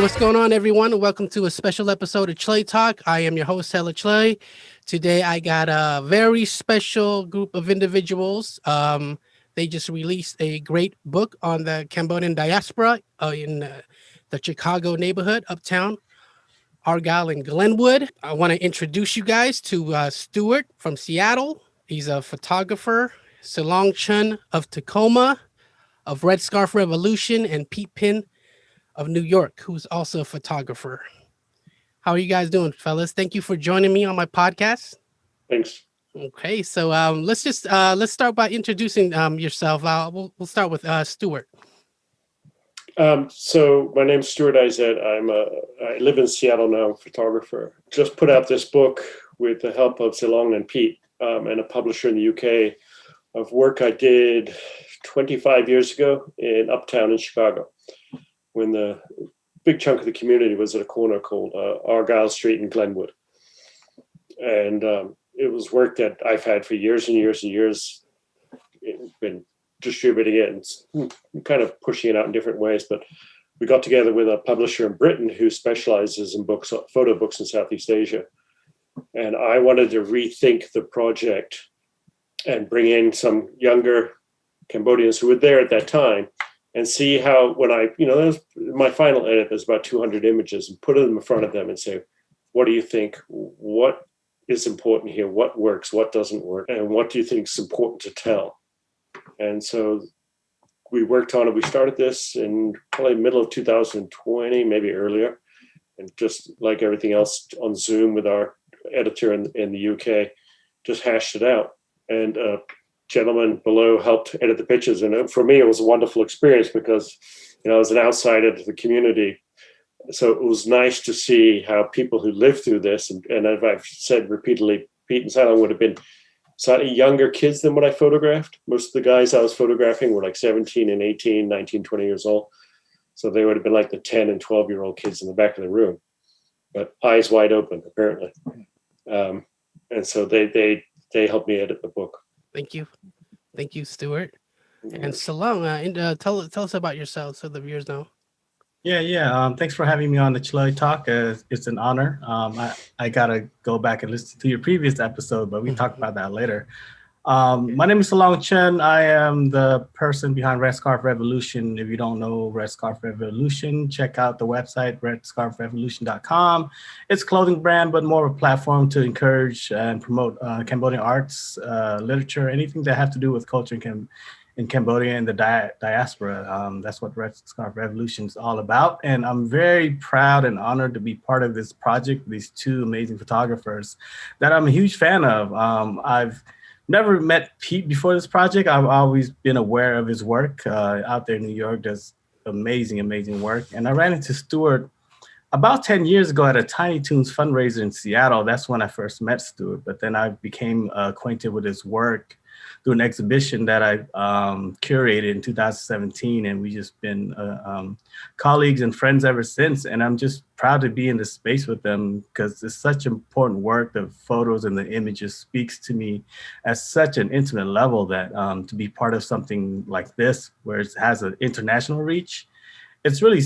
what's going on, everyone? Welcome to a special episode of Chhun Talk. I am your host, Hella Chluy. Today, I got a very special group of individuals. They just released a great book on the Cambodian diaspora in the Chicago neighborhood, Uptown, Argyle and Glenwood. I want to introduce you guys to Stuart from Seattle. He's a photographer. Silong Chhun of Tacoma, of Red Scarf Revolution, and Pin of New York, who's also a photographer. How are you guys doing, fellas? Thank you for joining me on my podcast. Thanks. Okay, so let's start by introducing yourself. We'll start with Stuart. So my name's Stuart Isett. I live in Seattle now. I'm a photographer. Just put out this book with the help of Silong and Pete and a publisher in the UK of work I did 25 years ago in Uptown in Chicago, when the big chunk of the community was at a corner called Argyle Street in Glenwood. And it was work that I've had for years and years and years, been distributing it and kind of pushing it out in different ways. But we got together with a publisher in Britain who specializes in books, photo books in Southeast Asia. And I wanted to rethink the project and bring in some younger Cambodians who were there at that time and see how, when that was my final edit, there's about 200 images, and put them in front of them and say, what do you think? What is important here? What works? What doesn't work? And what do you think is important to tell? And so we worked on it. We started this in probably middle of 2020, maybe earlier. And just like everything else on Zoom with our editor in the UK, just hashed it out. And a gentleman below helped edit the pictures. And for me, it was a wonderful experience because, I was an outsider to the community. So it was nice to see how people who lived through this, and as I've said repeatedly, Pete and Silong would have been slightly younger kids than what I photographed. Most of the guys I was photographing were like 17 and 18, 19, 20 years old. So they would have been like the 10 and 12-year-old kids in the back of the room, but eyes wide open, apparently. And so they helped me edit the book. Thank you, Stuart. And Silong, tell us about yourself so the viewers know. Yeah. Thanks for having me on the Chhun Talk. It's an honor. I gotta go back and listen to your previous episode, but we talk about that later. My name is Silong Chhun. I am the person behind Red Scarf Revolution. If you don't know Red Scarf Revolution, check out the website, redscarfrevolution.com. It's a clothing brand, but more of a platform to encourage and promote Cambodian arts, literature, anything that have to do with culture in Cambodia and the diaspora. That's what Red Scarf Revolution is all about. And I'm very proud and honored to be part of this project, these two amazing photographers that I'm a huge fan of. I've never met Pete before this project. I've always been aware of his work out there in New York. Does amazing work. And I ran into Stuart about 10 years ago at a Tiny Toons fundraiser in Seattle. That's when I first met Stuart. But then I became acquainted with his work through an exhibition that I curated in 2017. And we just been colleagues and friends ever since. And I'm just proud to be in this space with them because it's such important work. The photos and the images speaks to me at such an intimate level that to be part of something like this, where it has an international reach, it's really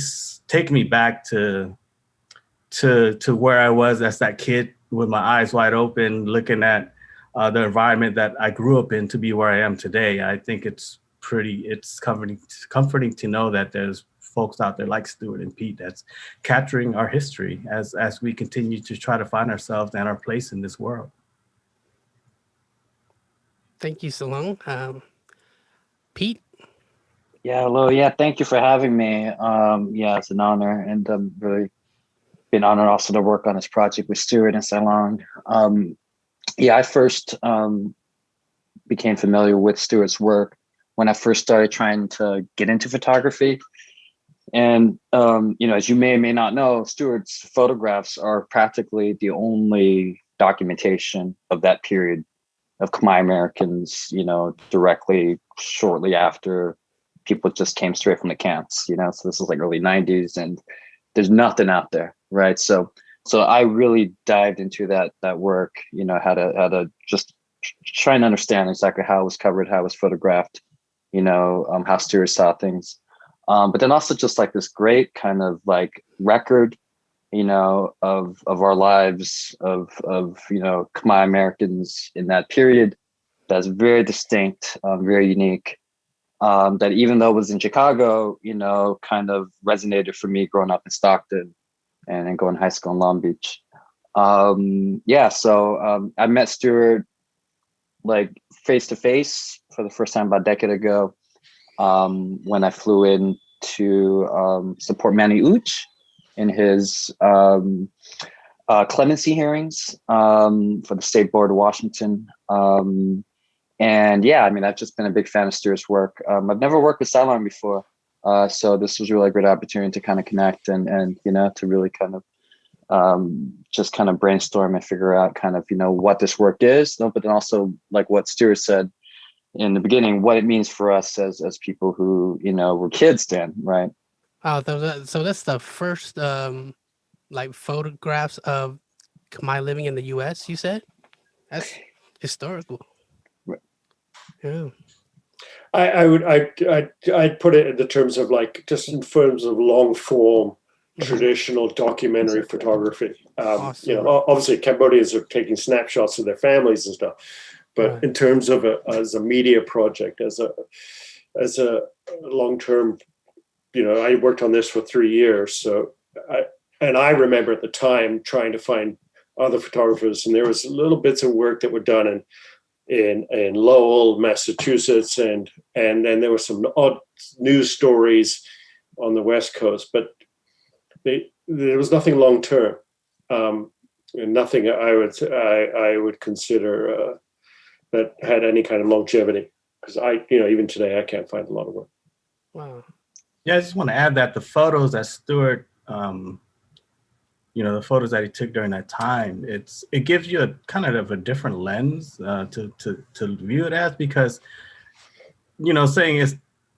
taken me back to where I was as that kid with my eyes wide open, looking at the environment that I grew up in to be where I am today. I think it's comforting to know that there's folks out there like Stuart and Pete that's capturing our history as we continue to try to find ourselves and our place in this world. Thank you, Silong. Pete? Yeah, hello. Yeah, thank you for having me. It's an honor, and I'm really been honored also to work on this project with Stuart and Silong. I first became familiar with Stuart's work when I first started trying to get into photography. And, as you may or may not know, Stuart's photographs are practically the only documentation of that period of Khmer Americans, directly shortly after people just came straight from the camps, so this is like early 90s and there's nothing out there, right? So I really dived into that work, how to just try and understand exactly how it was covered, how it was photographed, how Stuart saw things. But then also just like this great kind of like record, of our lives of Khmer Americans in that period that's very distinct, very unique. That even though it was in Chicago, kind of resonated for me growing up in Stockton and then going to high school in Long Beach. So I met Stuart like face to face for the first time about a decade ago when I flew in to support Manny Uch in his clemency hearings for the State Board of Washington. I've just been a big fan of Stuart's work. I've never worked with Silong before, so this was really a great opportunity to kind of connect and to really kind of just kind of brainstorm and figure out kind of what this work is, but then also like what Stuart said in the beginning, what it means for us as people who were kids then, right? Oh, so that's the first like photographs of Khmer living in the U.S. You said that's historical. Yeah. I'd put it in the terms of like just in terms of long form traditional documentary photography. Awesome. Obviously Cambodians are taking snapshots of their families and stuff, but Right. in terms of as a media project, as a long term, I worked on this for 3 years. So I remember at the time trying to find other photographers, and there was little bits of work that were done in Lowell, Massachusetts, and then there were some odd news stories on the West Coast, but there was nothing long term, and nothing I would consider that had any kind of longevity. Because even today I can't find a lot of work. Wow. Yeah, I just want to add that the photos that Stuart, the photos that he took during that time, it gives you a kind of a different lens to view it as, because, saying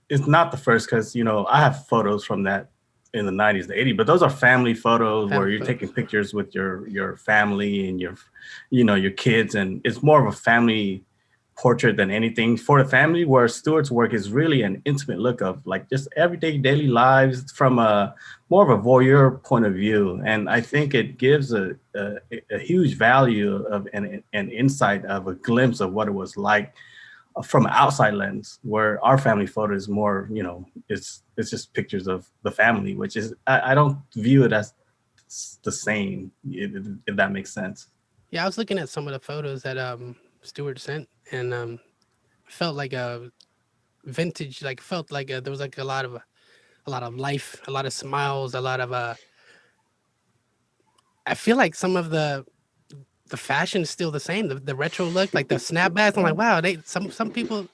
it's not the first, because, I have photos from that in the 90s, the 80s, but those are family photos where you're taking pictures with your family and your kids, and it's more of a family portrait than anything for the family, where Stuart's work is really an intimate look of like just everyday daily lives from a more of a voyeur point of view. And I think it gives a huge value of an insight of a glimpse of what it was like from an outside lens, where our family photo is more, it's just pictures of the family, which is, I don't view it as the same, if that makes sense. Yeah, I was looking at some of the photos that Stuart sent, and felt like a vintage, like felt like there was like a lot of life, a lot of smiles, a lot of I feel like some of the fashion is still the same, the retro look, like the snapbacks. I'm like, wow, some people,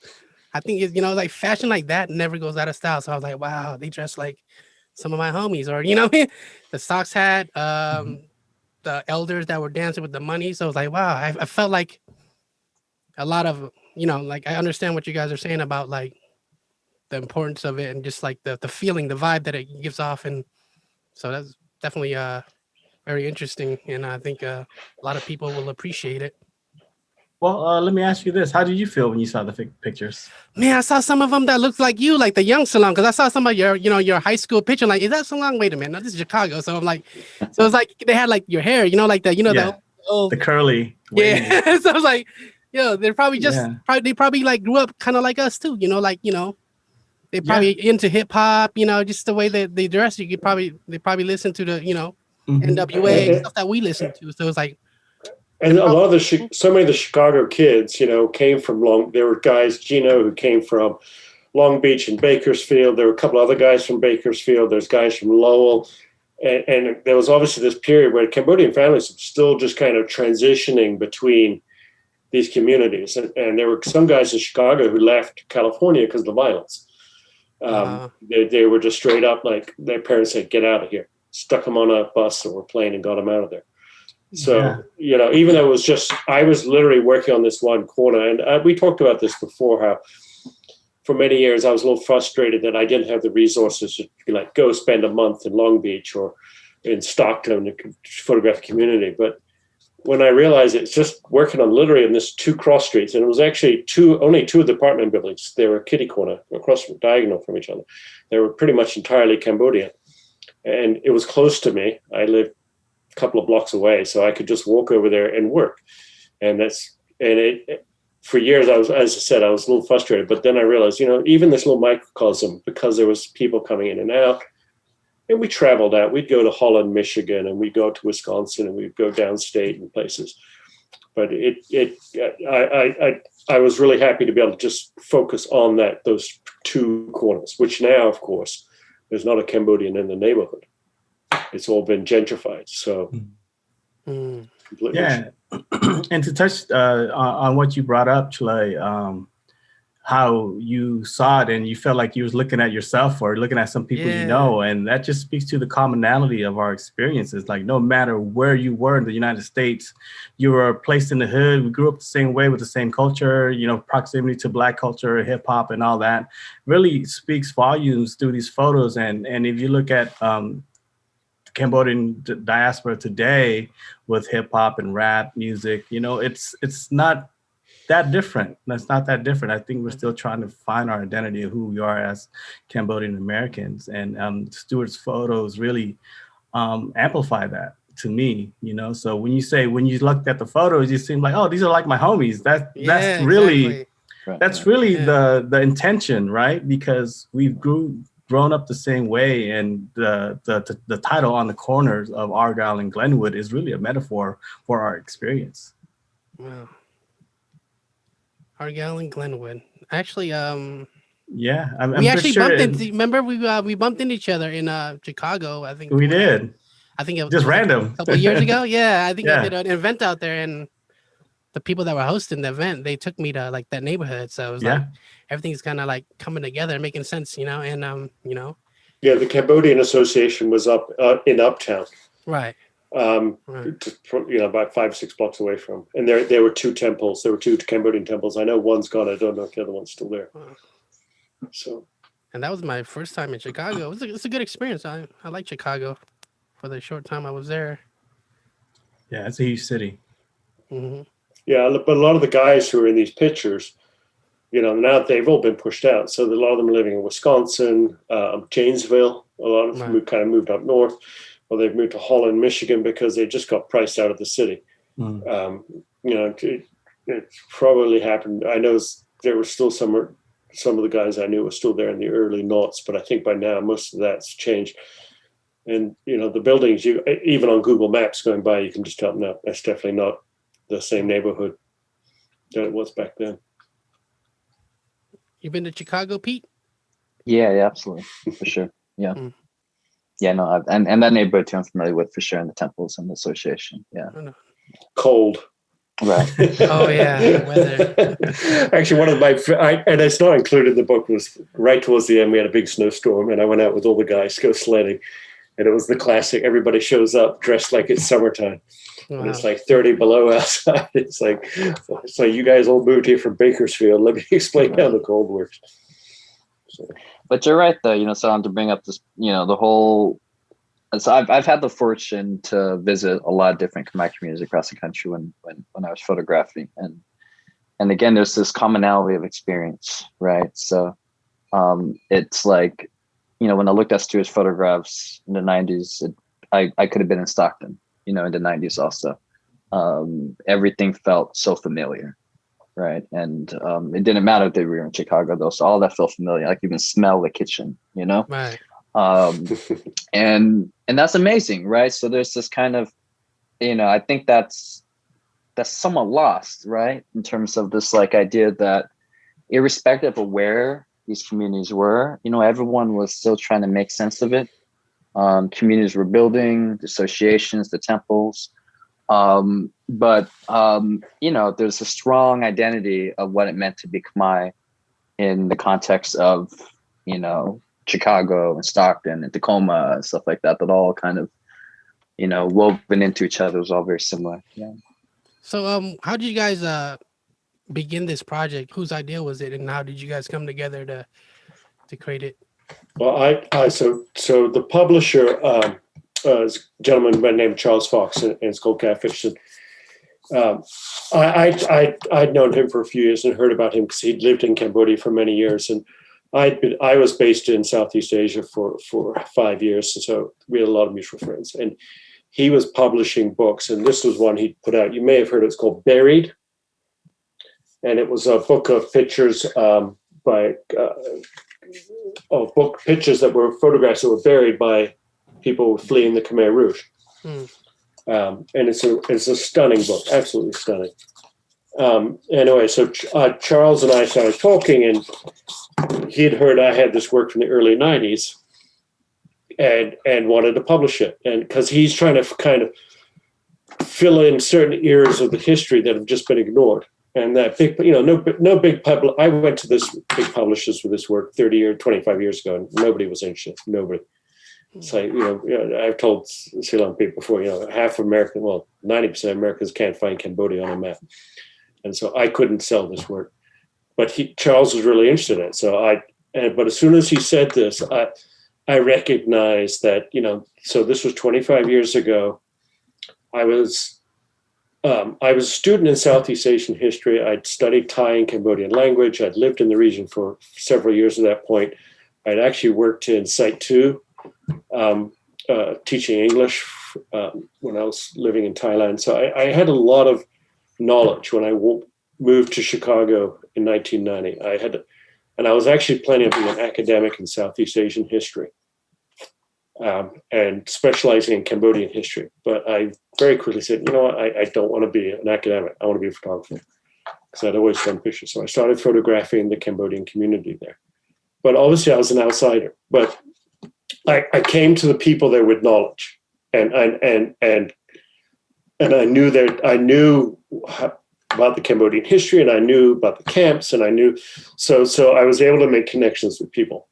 I think like fashion like that never goes out of style. So I was like, wow, they dress like some of my homies, or the socks hat, the elders that were dancing with the money. So I was like, wow, I felt like a lot of, like I understand what you guys are saying about like the importance of it and just like the feeling, the vibe that it gives off. And so that's definitely very interesting. And I think a lot of people will appreciate it. Well, let me ask you this. How did you feel when you saw the pictures? Man, I saw some of them that looked like you, like the young Silong, because I saw some of your high school picture. Like, is that Silong? Wait a minute, no, this is Chicago. So I'm like, so it's like they had like your hair, like the, the old, the curly. Yeah. So I was like, they're probably they probably like grew up kind of like us too, they probably into hip hop, just the way that they dress. They probably listen to the, NWA stuff that we listen to. So it's like, and a lot of so many of the Chicago kids, came from there were guys, Gino, who came from Long Beach and Bakersfield. There were a couple other guys from Bakersfield. There's guys from Lowell. And there was obviously this period where Cambodian families were still just kind of transitioning between these communities. And there were some guys in Chicago who left California because of the violence. They were just straight up like their parents said, get out of here, stuck them on a bus or a plane and got them out of there. So, even though it was just, I was literally working on this one corner, and we talked about this before, how for many years I was a little frustrated that I didn't have the resources to be like, go spend a month in Long Beach or in Stockton to photograph the community. But when I realized it's just working on literally in this 2 cross streets, and it was actually only two of the apartment buildings. They were kitty corner across diagonal from each other. They were pretty much entirely Cambodian, and it was close to me. I lived a couple of blocks away, so I could just walk over there and work. And for years, as I said, I was a little frustrated, but then I realized, even this little microcosm, because there was people coming in and out, and we traveled out. We'd go to Holland, Michigan, and we'd go to Wisconsin, and we'd go downstate and places. But I was really happy to be able to just focus on those 2 corners, which now, of course, there's not a Cambodian in the neighborhood. It's all been gentrified. So, completely. Yeah. And to touch on what you brought up, Chhun, how you saw it and you felt like you was looking at yourself or looking at some people you know, and that just speaks to the commonality of our experiences. Like, no matter where you were in the United States, you were placed in the hood. We grew up the same way with the same culture, proximity to Black culture, hip hop and all that really speaks volumes through these photos. And if you look at Cambodian diaspora today with hip hop and rap music, it's not that different. That's not that different. I think we're still trying to find our identity of who we are as Cambodian-Americans. And Stuart's photos really amplify that to me, So when you looked at the photos, you seem like, oh, these are like my homies. That's really, exactly. The intention, right? Because we've grown up the same way, and the title on the corners of Argyle and Glenwood is really a metaphor for our experience. Wow. Argyle and Glenwood. Actually, yeah, we actually bumped into. Remember, we bumped into each other in Chicago. I think we did. I think it was just random. A couple of years ago. Yeah, I think I did an event out there, and the people that were hosting the event, they took me to like that neighborhood. So it was like everything's kind of like coming together, making sense, and Yeah, the Cambodian Association was up in Uptown. Right. About 5 or 6 blocks away from, and there were 2 temples. There were 2 Cambodian temples. I know one's gone. I don't know if the other one's still there. Wow. So, and that was my first time in Chicago. It's a good experience. I like Chicago for the short time I was there. Yeah, it's a huge city. Mm-hmm. Yeah, but a lot of the guys who are in these pictures, now they've all been pushed out. So a lot of them are living in Wisconsin, Janesville. A lot of them kind of moved up north. Or they've moved to Holland, Michigan, because they just got priced out of the city. It probably happened. I know there were still some of the guys I knew were still there in the early noughts, but I think by now most of that's changed. And the buildings, even on Google Maps going by, you can just tell, no, that's definitely not the same neighborhood that it was back then. You been to Chicago, Pete? Yeah, absolutely, for sure. Yeah. Yeah, no, and that neighborhood too, I'm familiar with for sure, and the temples and the association. Yeah. Cold. Right. Oh yeah, weather. Actually, one of and it's not included in the book, was right towards the end. We had a big snowstorm, and I went out with all the guys to go sledding, and it was the classic. Everybody shows up dressed like it's summertime, and it's like 30 below outside. It's like you guys all moved here from Bakersfield. Let me explain how the cold works. So. But you're right, though. So to bring up this, the whole. So I've had the fortune to visit a lot of different Khmer communities across the country when I was photographing, and again, there's this commonality of experience, right? So it's like, when I looked at Stuart's photographs in the 90s, I could have been in Stockton, in the 90s also. Everything felt so familiar, right? And it didn't matter if they were in Chicago, though. So all that felt familiar. I could even smell the kitchen, Right. And that's amazing, right? So there's this kind of, I think that's somewhat lost, right? In terms of this idea that irrespective of where these communities were, everyone was still trying to make sense of it. Communities were building, the associations, the temples. But there's a strong identity of what it meant to be Khmer in the context of, Chicago and Stockton and Tacoma and stuff like that all kind of, woven into each other. It was all very similar. Yeah. So, how did you guys begin this project? Whose idea was it, and how did you guys come together to create it? Well, so the publisher is a gentleman by the name of Charles Fox, and it's called Catfish. And I'd known him for a few years and heard about him because he'd lived in Cambodia for many years, and I was based in Southeast Asia for 5 years, and so we had a lot of mutual friends. And he was publishing books, and this was one he put out. You may have heard it's called Buried, and it was a book of pictures pictures that were photographs that were buried by people fleeing the Khmer Rouge. And it's a stunning book, absolutely stunning. Anyway, so Charles and I started talking, and he'd heard I had this work from the early 90s and wanted to publish it. And because he's trying to kind of fill in certain eras of the history that have just been ignored. And that big, no big public. I went to this big publishers for this work 25 years ago, and nobody was interested. Nobody. It's like, I've told Silong people before, half American, 90% of Americans can't find Cambodia on a map. And so I couldn't sell this work. But Charles was really interested in it. But as soon as he said this, I recognized that, so this was 25 years ago. I was a student in Southeast Asian history. I'd studied Thai and Cambodian language. I'd lived in the region for several years at that point. I'd actually worked in Site 2, teaching English when I was living in Thailand. So I had a lot of knowledge when I moved to Chicago in 1990. And I was actually planning on being an academic in Southeast Asian history and specializing in Cambodian history. But I very quickly said, you know what, I don't want to be an academic. I want to be a photographer because I'd always done pictures. So I started photographing the Cambodian community there. But obviously I was an outsider. But I came to the people there with knowledge, and I knew about the Cambodian history, and I knew about the camps, and I knew so I was able to make connections with people.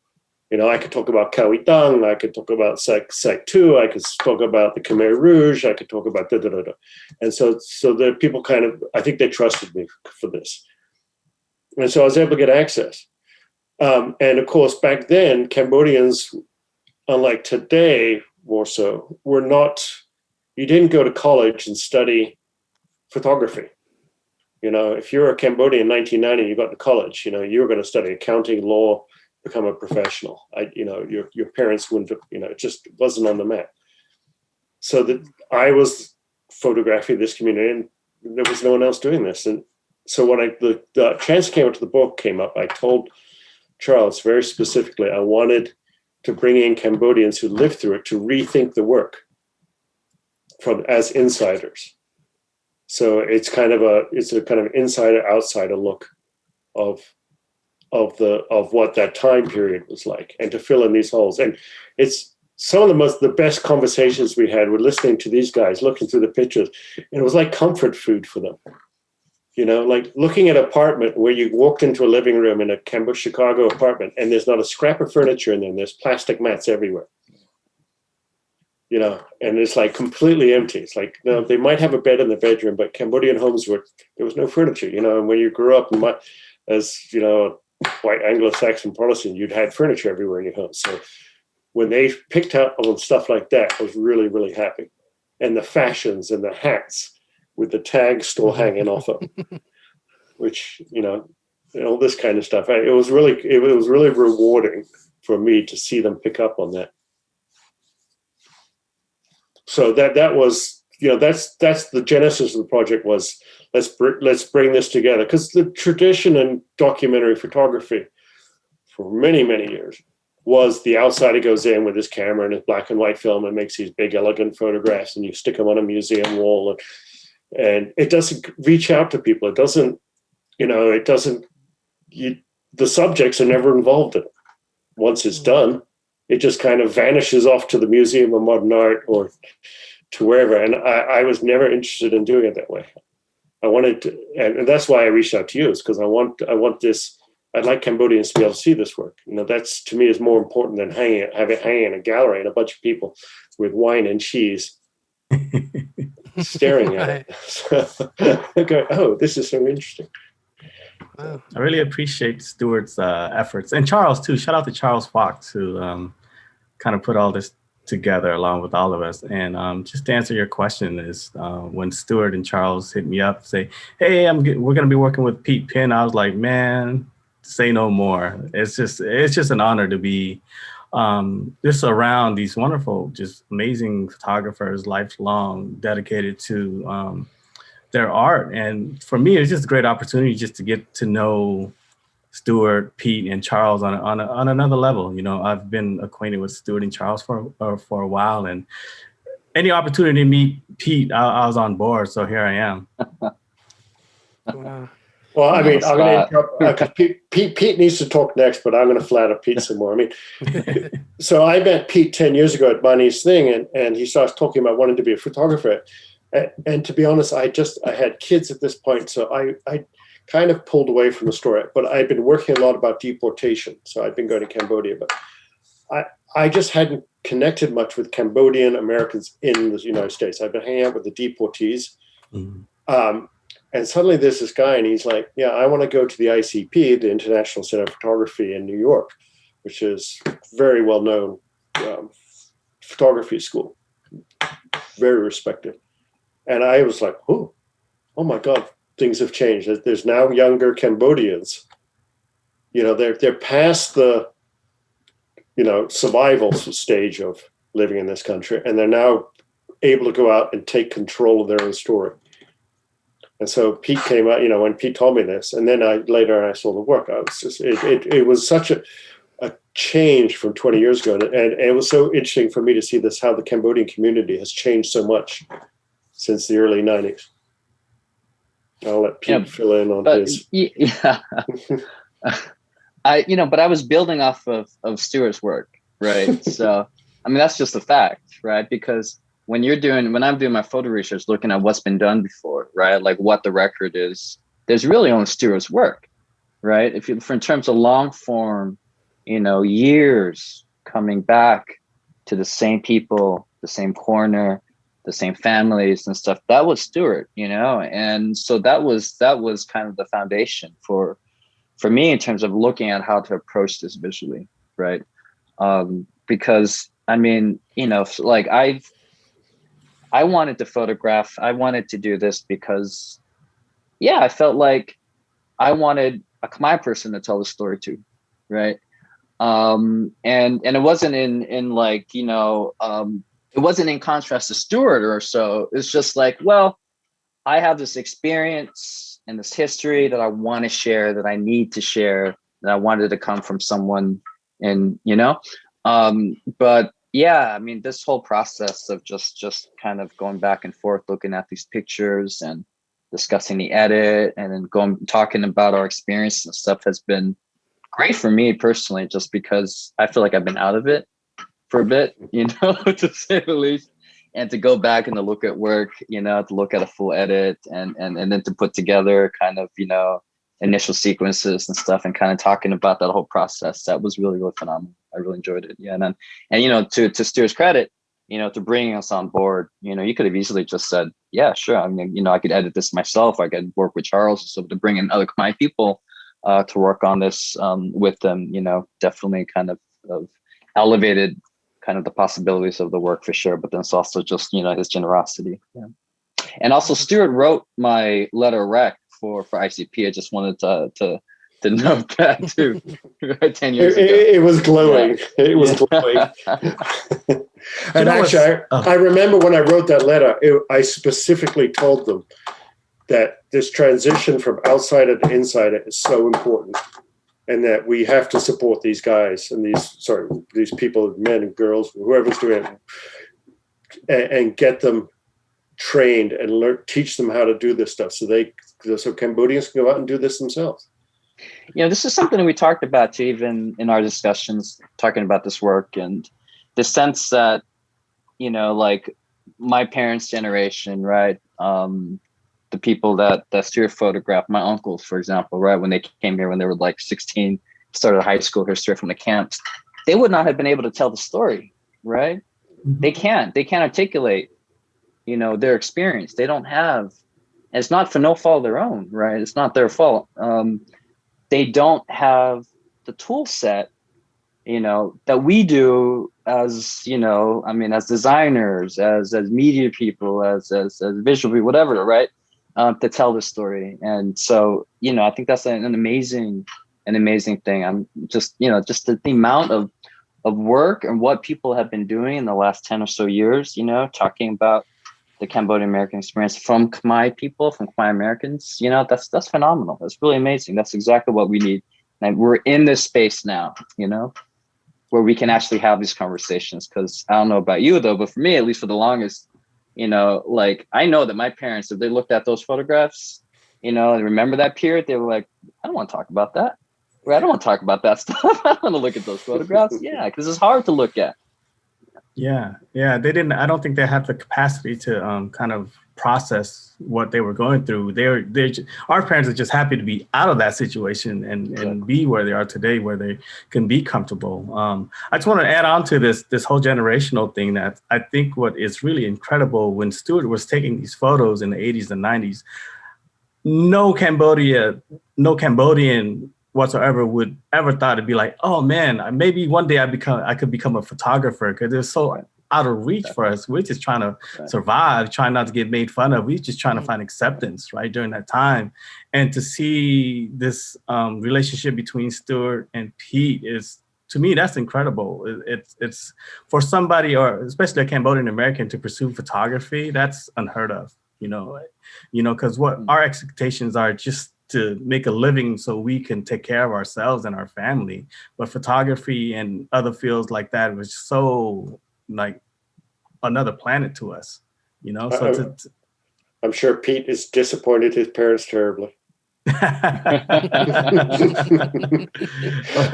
I could talk about Khao Tang, I could talk about Site 2, I could talk about the Khmer Rouge, I could talk about da-da-da-da. And so the people kind of, I think they trusted me for this. And so I was able to get access. And of course, back then, Cambodians, unlike today, more so, you didn't go to college and study photography. If you're a Cambodian in 1990, you got to college, you were going to study accounting, law, become a professional. Your parents wouldn't have, it just wasn't on the map. So that I was photographing this community, and there was no one else doing this. And so when the chance came the book came up, I told Charles very specifically, I wanted to bring in Cambodians who lived through it to rethink the work as insiders. So it's a kind of insider outsider look of what that time period was like, and to fill in these holes. And it's some of the best conversations we had were listening to these guys, looking through the pictures, and it was like comfort food for them. Like looking at an apartment where you walked into a living room in a Chicago apartment, and there's not a scrap of furniture in there, and there's plastic mats everywhere. And it's like completely empty. It's like, they might have a bed in the bedroom, but Cambodian homes there was no furniture, and when you grew up as, white Anglo-Saxon Protestant, you'd had furniture everywhere in your home. So when they picked up on stuff like that, I was really, really happy. And the fashions and the hats with the tags still hanging off them, which, all this kind of stuff. It was really rewarding for me to see them pick up on that. So that was, that's the genesis of the project was, let's bring this together, because the tradition in documentary photography for many, many years was the outsider goes in with his camera and his black and white film and makes these big, elegant photographs, and you stick them on a museum wall, and it doesn't reach out to people. It doesn't, the subjects are never involved in it. Once it's done, it just kind of vanishes off to the Museum of Modern Art or to wherever. And I was never interested in doing it that way. I wanted to, and that's why I reached out to you, is because I want this. I'd like Cambodians to be able to see this work. That's to me is more important than have it hanging in a gallery and a bunch of people with wine and cheese staring at it. So I go, oh, this is so interesting. Wow. I really appreciate Stuart's efforts, and Charles too. Shout out to Charles Fox, who kind of put all this together along with all of us. And just to answer your question is when Stuart and Charles hit me up, say, hey, we're going to be working with Pete Pin. I was like, man, say no more. It's just an honor to be just around these wonderful, just amazing photographers, lifelong, dedicated to their art. And for me, it's just a great opportunity just to get to know Stuart, Pete, and Charles on another level. You know, I've been acquainted with Stuart and Charles for a while, and any opportunity to meet Pete, I was on board. So here I am. Wow. Well, I mean, I'm going to interrupt because Pete needs to talk next, but I'm going to flatter Pete some more. I mean, so I met Pete 10 years ago at Bonnie's thing, and he starts talking about wanting to be a photographer. And to be honest, I had kids at this point, so I kind of pulled away from the story. But I'd been working a lot about deportation, so I'd been going to Cambodia. But I just hadn't connected much with Cambodian-Americans in the United States. I've been hanging out with the deportees. Mm-hmm. And suddenly there's this guy, and he's like, yeah, I want to go to the ICP, the International Center of Photography in New York, which is very well-known photography school, very respected. And I was like, oh my God, things have changed. There's now younger Cambodians. You know, they're past the, survival stage of living in this country, and they're now able to go out and take control of their own story. And so Pete came out, when Pete told me this, and then later I saw the work. I was just, it was such a change from 20 years ago. And it was so interesting for me to see this, how the Cambodian community has changed so much since the early 90s. I'll let Pete fill in on his. Yeah. But I was building off of Stuart's work, right? So, I mean, that's just a fact, right? Because when I'm doing my photo research, looking at what's been done before, right? Like what the record is, there's really only Stuart's work, right? In terms of long form, years coming back to the same people, the same corner, the same families and stuff, that was Stuart, and so that was kind of the foundation for me in terms of looking at how to approach this visually, right? Because I mean, like I wanted to photograph, I wanted to do this because, I felt like I wanted a Khmer person to tell the story too, right? And it wasn't in like, it wasn't in contrast to Stuart or so. It's just like, well, I have this experience and this history that I want to share, that I need to share, that I wanted to come from someone, and but yeah, I mean, this whole process of just kind of going back and forth, looking at these pictures and discussing the edit, and then talking about our experience and stuff has been great for me personally, just because I feel like I've been out of it for a bit, to say the least, and to go back and to look at work, to look at a full edit and then to put together kind of, initial sequences and stuff, and kind of talking about that whole process. That was really, really phenomenal. I really enjoyed it. Yeah. And to Stuart's credit, to bringing us on board, you could have easily just said, yeah, sure. I mean, I could edit this myself. I could work with Charles. So to bring in other Khmer people to work on this with them, definitely kind of elevated kind of the possibilities of the work for sure. But then it's also just, his generosity. Yeah. And also Stuart wrote my letter rec for ICP. I just wanted to note that too. Right, 10 years ago. It was glowing. Yeah. It was glowing. And actually, I remember when I wrote that letter, I specifically told them that this transition from outsider to insider is so important, and that we have to support these guys and these people, men and girls, whoever's doing it, and get them trained and teach them how to do this stuff, so Cambodians can go out and do this themselves. This is something that we talked about too, even in our discussions, talking about this work, and the sense that, like my parents' generation, right? The people that Stuart photographed, my uncles, for example, right? When they came here when they were like 16, started high school here straight from the camps, they would not have been able to tell the story, right? Mm-hmm. They can't articulate, their experience. They don't have, and it's not for no fault of their own, right? It's not their fault. They don't have the tool set that we do as, as designers, as media people, as visual people, whatever, right? To tell the story. And so, I think that's an amazing thing. I'm just the amount of work and what people have been doing in the last 10 or so years, talking about the Cambodian-American experience from Khmer people, from Khmer Americans, that's phenomenal. That's really amazing. That's exactly what we need. And we're in this space now, where we can actually have these conversations. Because I don't know about you though, but for me, at least for the longest, I know that my parents, if they looked at those photographs, and remember that period, they were like, I don't want to talk about that. I don't want to talk about that stuff. I don't want to look at those photographs. Yeah, because it's hard to look at. Yeah. They didn't. I don't think they had the capacity to kind of process what they were going through. Our parents are just happy to be out of that situation and be where they are today, where they can be comfortable. I just want to add on to this whole generational thing that I think what is really incredible when Stuart was taking these photos in the 80s and 90s, no Cambodian whatsoever would ever thought it'd be like, oh man, maybe one day I could become a photographer, because it's so out of reach for us. We're just trying to survive, trying not to get made fun of. We're just trying to find acceptance, right, during that time. And to see this relationship between Stuart and Pete is, to me, that's incredible. It's for somebody, or especially a Cambodian American, to pursue photography. That's unheard of, because what our expectations are just to make a living so we can take care of ourselves and our family. But photography and other fields like that was so like another planet to us, So I'm sure Pete is disappointed his parents terribly. But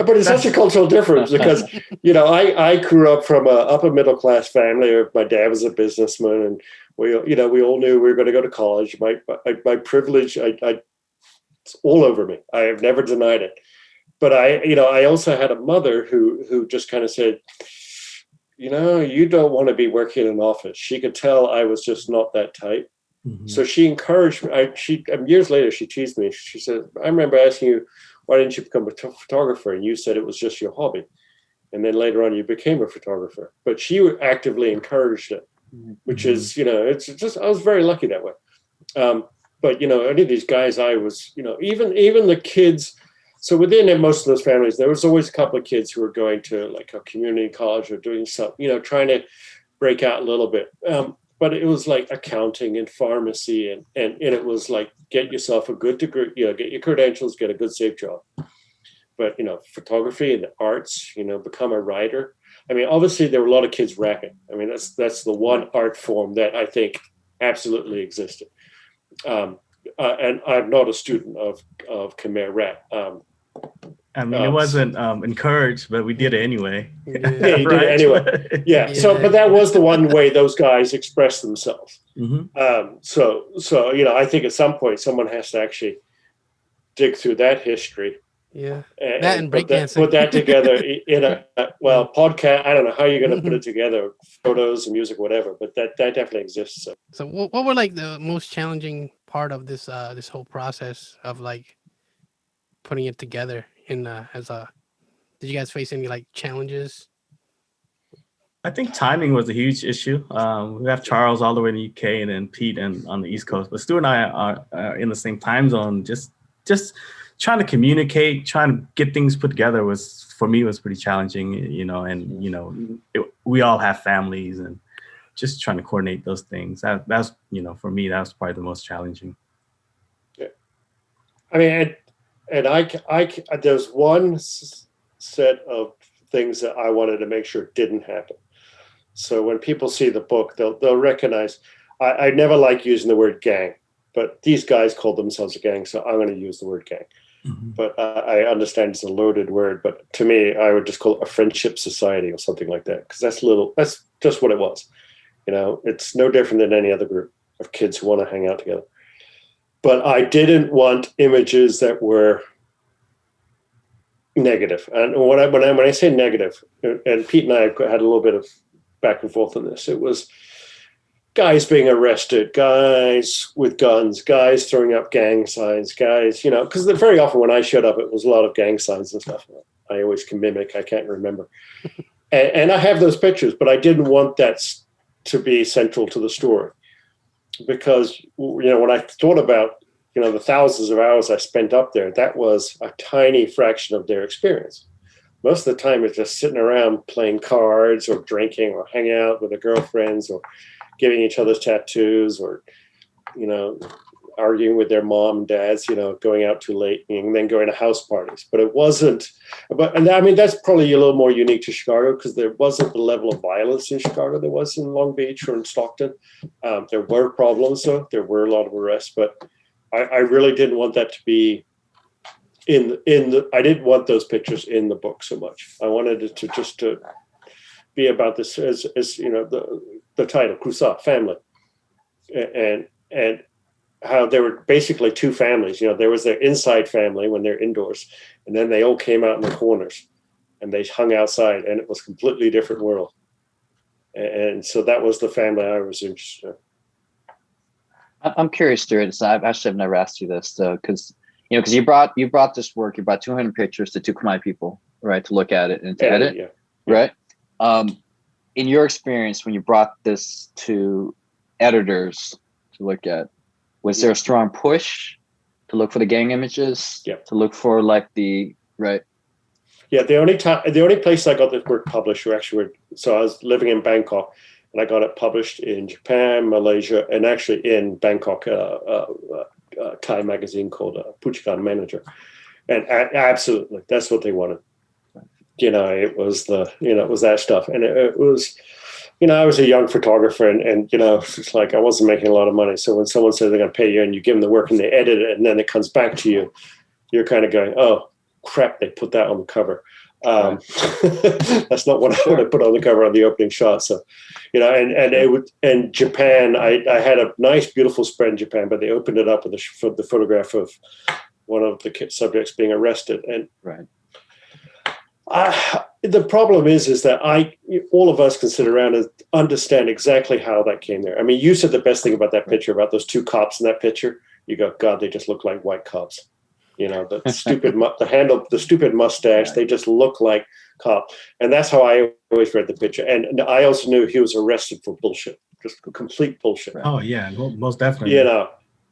it's such a cultural difference because, I grew up from an upper middle class family. My dad was a businessman, and we all knew we were going to go to college. My privilege, it's all over me. I have never denied it. But I also had a mother who just kind of said, you don't want to be working in an office. She could tell I was just not that type. Mm-hmm. So she encouraged me. Years later, she teased me. She said, I remember asking you, why didn't you become a photographer? And you said it was just your hobby. And then later on, you became a photographer. But she actively encouraged it, which is, it's just, I was very lucky that way. But, any of these guys, I was, even the kids. So within most of those families, there was always a couple of kids who were going to like a community college or doing something, trying to break out a little bit. But it was like accounting and pharmacy. And it was like, get yourself a good degree, get your credentials, get a good safe job. But, photography and the arts, become a writer. I mean, obviously there were a lot of kids rapping. I mean, that's the one art form that I think absolutely existed. And I'm not a student of Khmer rap. It wasn't encouraged, but we did it anyway. Yeah, you did it anyway. Yeah. So, but that was the one way those guys expressed themselves. Mm-hmm. So I think at some point someone has to actually dig through that history. Yeah. And breakdancing. Put that together in a podcast. I don't know how you're going to put it together, photos and music, whatever. But that definitely exists. So what were like the most challenging part of this this whole process of like putting it together did you guys face any like challenges? I think timing was a huge issue. We have Charles all the way in the UK and then Pete on the East Coast, but Stuart and I are in the same time zone. Just trying to communicate, trying to get things put together was pretty challenging, we all have families and just trying to coordinate those things. That's for me, that was probably the most challenging. Yeah. I mean, and I there's one set of things that I wanted to make sure didn't happen. So when people see the book, they'll recognize, I never like using the word gang, but these guys called themselves a gang, so I'm going to use the word gang. Mm-hmm. But I understand it's a loaded word, but to me, I would just call it a friendship society or something like that, because that's just what it was. It's no different than any other group of kids who want to hang out together. But I didn't want images that were negative. And when I say negative, and Pete and I had a little bit of back and forth on this, it was guys being arrested, guys with guns, guys throwing up gang signs, guys, because very often when I showed up, it was a lot of gang signs and stuff. I always can mimic. I can't remember. And I have those pictures, but I didn't want that to be central to the story, because, when I thought about, the thousands of hours I spent up there, that was a tiny fraction of their experience. Most of the time it's just sitting around playing cards or drinking or hanging out with their girlfriends or giving each other tattoos or, arguing with their mom and dads, going out too late and then going to house parties. But it wasn't, and I mean, that's probably a little more unique to Chicago, because there wasn't the level of violence in Chicago there was in Long Beach or in Stockton. There were problems, though. There were a lot of arrests, but I really didn't want that to be I didn't want those pictures in the book so much. I wanted it to just to be about this as the title, Crusade, family. And how there were basically two families. There was their inside family when they're indoors, and then they all came out in the corners and they hung outside, and it was a completely different world. And so that was the family I was interested in. I'm curious, Stuart. So I've never asked you this, though, because you brought this work, you brought 200 pictures to two Khmer people, right, to look at it and to edit, yeah. Right? In your experience, when you brought this to editors to look at, was there a strong push to look for the gang images? Yeah. To look for right? Yeah, the only place I got this work published so I was living in Bangkok, and I got it published in Japan, Malaysia, and actually in Bangkok, Thai magazine called Puchikan Manager. And absolutely, that's what they wanted. It was it was that stuff. And it was, I was a young photographer, and it's like I wasn't making a lot of money. So when someone says they're going to pay you and you give them the work and they edit it and then it comes back to you, you're kind of going, oh, crap, they put that on the cover. That's not what I would have put on the cover on the opening shot. So, and Japan, I had a nice, beautiful spread in Japan, but they opened it up with the photograph of one of the subjects being arrested. And the problem is that all of us can sit around and understand exactly how that came there. I mean, you said the best thing about that picture, about those two cops in that picture. You go, God, they just look like white cops. The stupid, the stupid mustache, they just look like cop. And that's how I always read the picture. And I also knew he was arrested for bullshit, just complete bullshit. Oh, yeah, most definitely.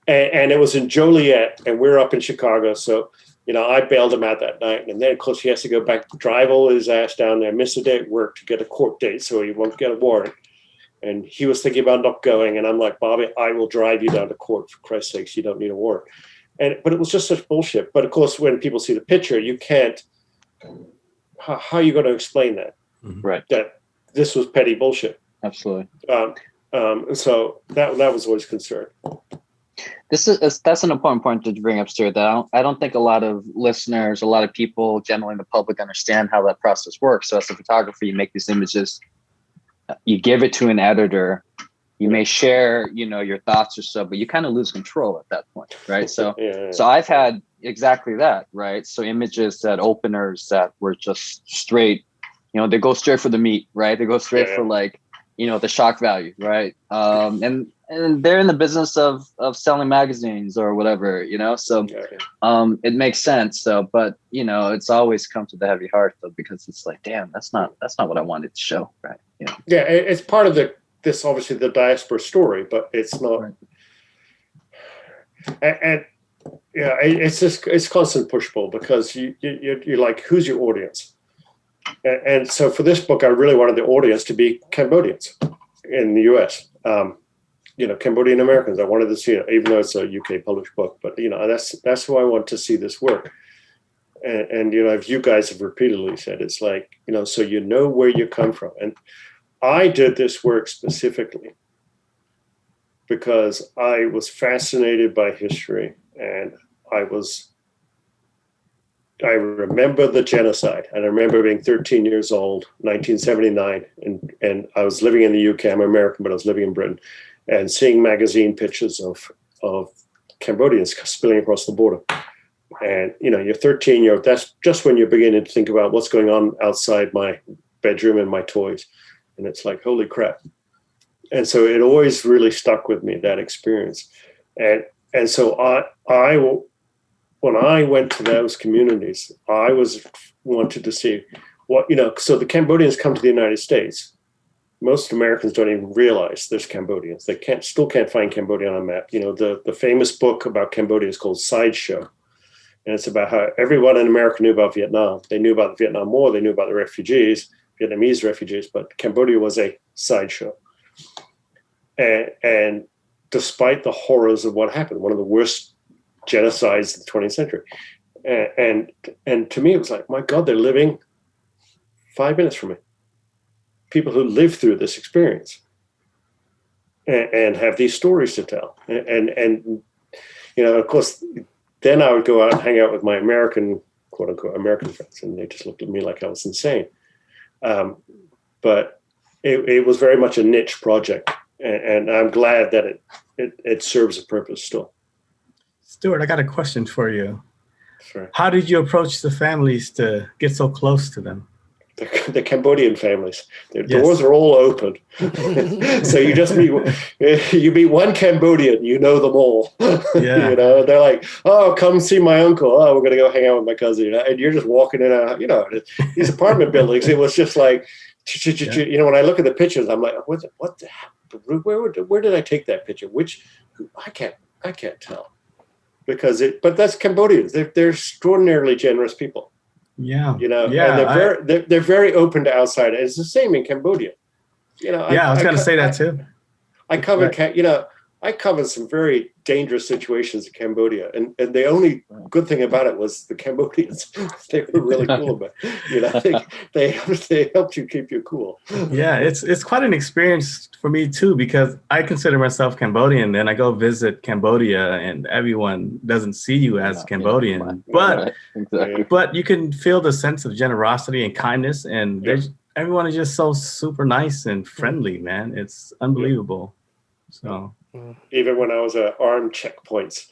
And it was in Joliet, and we're up in Chicago. So, I bailed him out that night. And then, of course, he has to go back, drive all his ass down there, miss a day at work to get a court date so he won't get a warrant. And he was thinking about not going. And I'm like, Bobby, I will drive you down to court. For Christ's sakes, you don't need a warrant. But it was just such bullshit. But of course, when people see the picture, you can't. How are you going to explain that? Right. That this was petty bullshit. Absolutely. So that was always concerned. That's an important point to bring up, Stuart. That I don't think a lot of listeners, a lot of people, generally in the public, understand how that process works. So as a photographer, you make these images, you give it to an editor. You may share, your thoughts or so, but you kind of lose control at that point, right? So, So I've had exactly that, right? So images that openers that were just straight, they go straight for the meat, right? They go straight for the shock value, right? And they're in the business of selling magazines or whatever, So it makes sense. So, but it's always come to the heavy heart though, because it's like, damn, that's not what I wanted to show, right? Yeah, it's part of this obviously the diaspora story, but it's not. Right. And it's constant push pull, because you're like, who's your audience? And so for this book, I really wanted the audience to be Cambodians in the U.S. Cambodian-Americans. I wanted to see it, even though it's a UK published book. But that's who I want to see this work. And if you guys have repeatedly said, it's like, so where you come from. And I did this work specifically because I was fascinated by history, and I remember the genocide, and I remember being 13 years old, 1979, and I was living in the UK. I'm American, but I was living in Britain, and seeing magazine pictures of Cambodians spilling across the border. And you're 13, that's just when you're beginning to think about what's going on outside my bedroom and my toys. And it's like, holy crap. And so it always really stuck with me, that experience. And so I when I went to those communities, I was wanted to see what, so the Cambodians come to the United States. Most Americans don't even realize there's Cambodians. They still can't find Cambodia on a map. The famous book about Cambodia is called Sideshow. And it's about how everyone in America knew about Vietnam. They knew about the Vietnam War. They knew about the refugees, Vietnamese refugees, but Cambodia was a sideshow. And despite the horrors of what happened, one of the worst genocides of the 20th century. And to me, it was like, my God, they're living 5 minutes from me. People who lived through this experience and have these stories to tell. And of course, then I would go out and hang out with my American, quote unquote, American friends, and they just looked at me like I was insane. But it was very much a niche project, and I'm glad that it serves a purpose still. Stuart, I got a question for you. Sure. How did you approach the families to get so close to them? The Cambodian families, their doors are all open. So you just meet one Cambodian, you know them all. Yeah. They're like, oh, come see my uncle. Oh, we're gonna go hang out with my cousin. And you're just walking in these apartment buildings. It was just like, when I look at the pictures, I'm like, what the hell? Where did I take that picture? I can't tell, but that's Cambodians. They're extraordinarily generous people. Yeah. And they're very open to outsiders. It's the same in Cambodia. I was going to say that too. I covered some very dangerous situations in Cambodia, and the only good thing about it was the Cambodians. They were really cool about it. They helped you keep you cool. Yeah, it's quite an experience for me too, because I consider myself Cambodian, and I go visit Cambodia, and everyone doesn't see you as Cambodian, but you can feel the sense of generosity and kindness, and everyone is just so super nice and friendly, man. It's unbelievable. So. Even when I was at armed checkpoints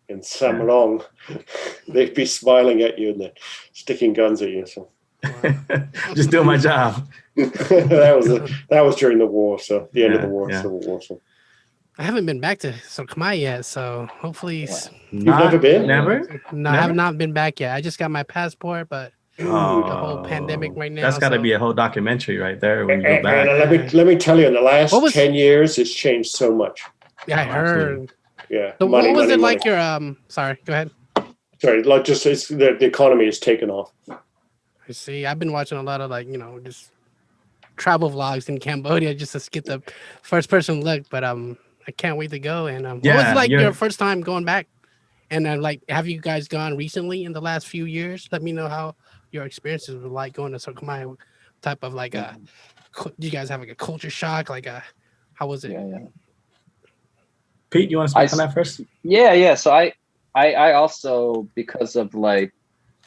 in Samlong, they'd be smiling at you and then sticking guns at you. So just doing my job. that was during the war, so the end of the war, Civil War. So I haven't been back to Khmer yet, so hopefully. You've never been? Never? No, I have not been back yet. I just got my passport, but the whole pandemic right now. That's got to be a whole documentary right there when you go back. And let me tell you, in the last 10 years, it's changed so much. Yeah, I heard. Yeah. So what was it like your sorry, go ahead. Sorry, like just the economy has taken off. I see. I've been watching a lot of just travel vlogs in Cambodia just to get the first person look, but I can't wait to go. And what was it like your first time going back? And have you guys gone recently in the last few years? Let me know how your experiences were like going to Khmer. Type of do you guys have a culture shock? How was it? Yeah. Pete, you want to speak on that first? Yeah. So I also, because of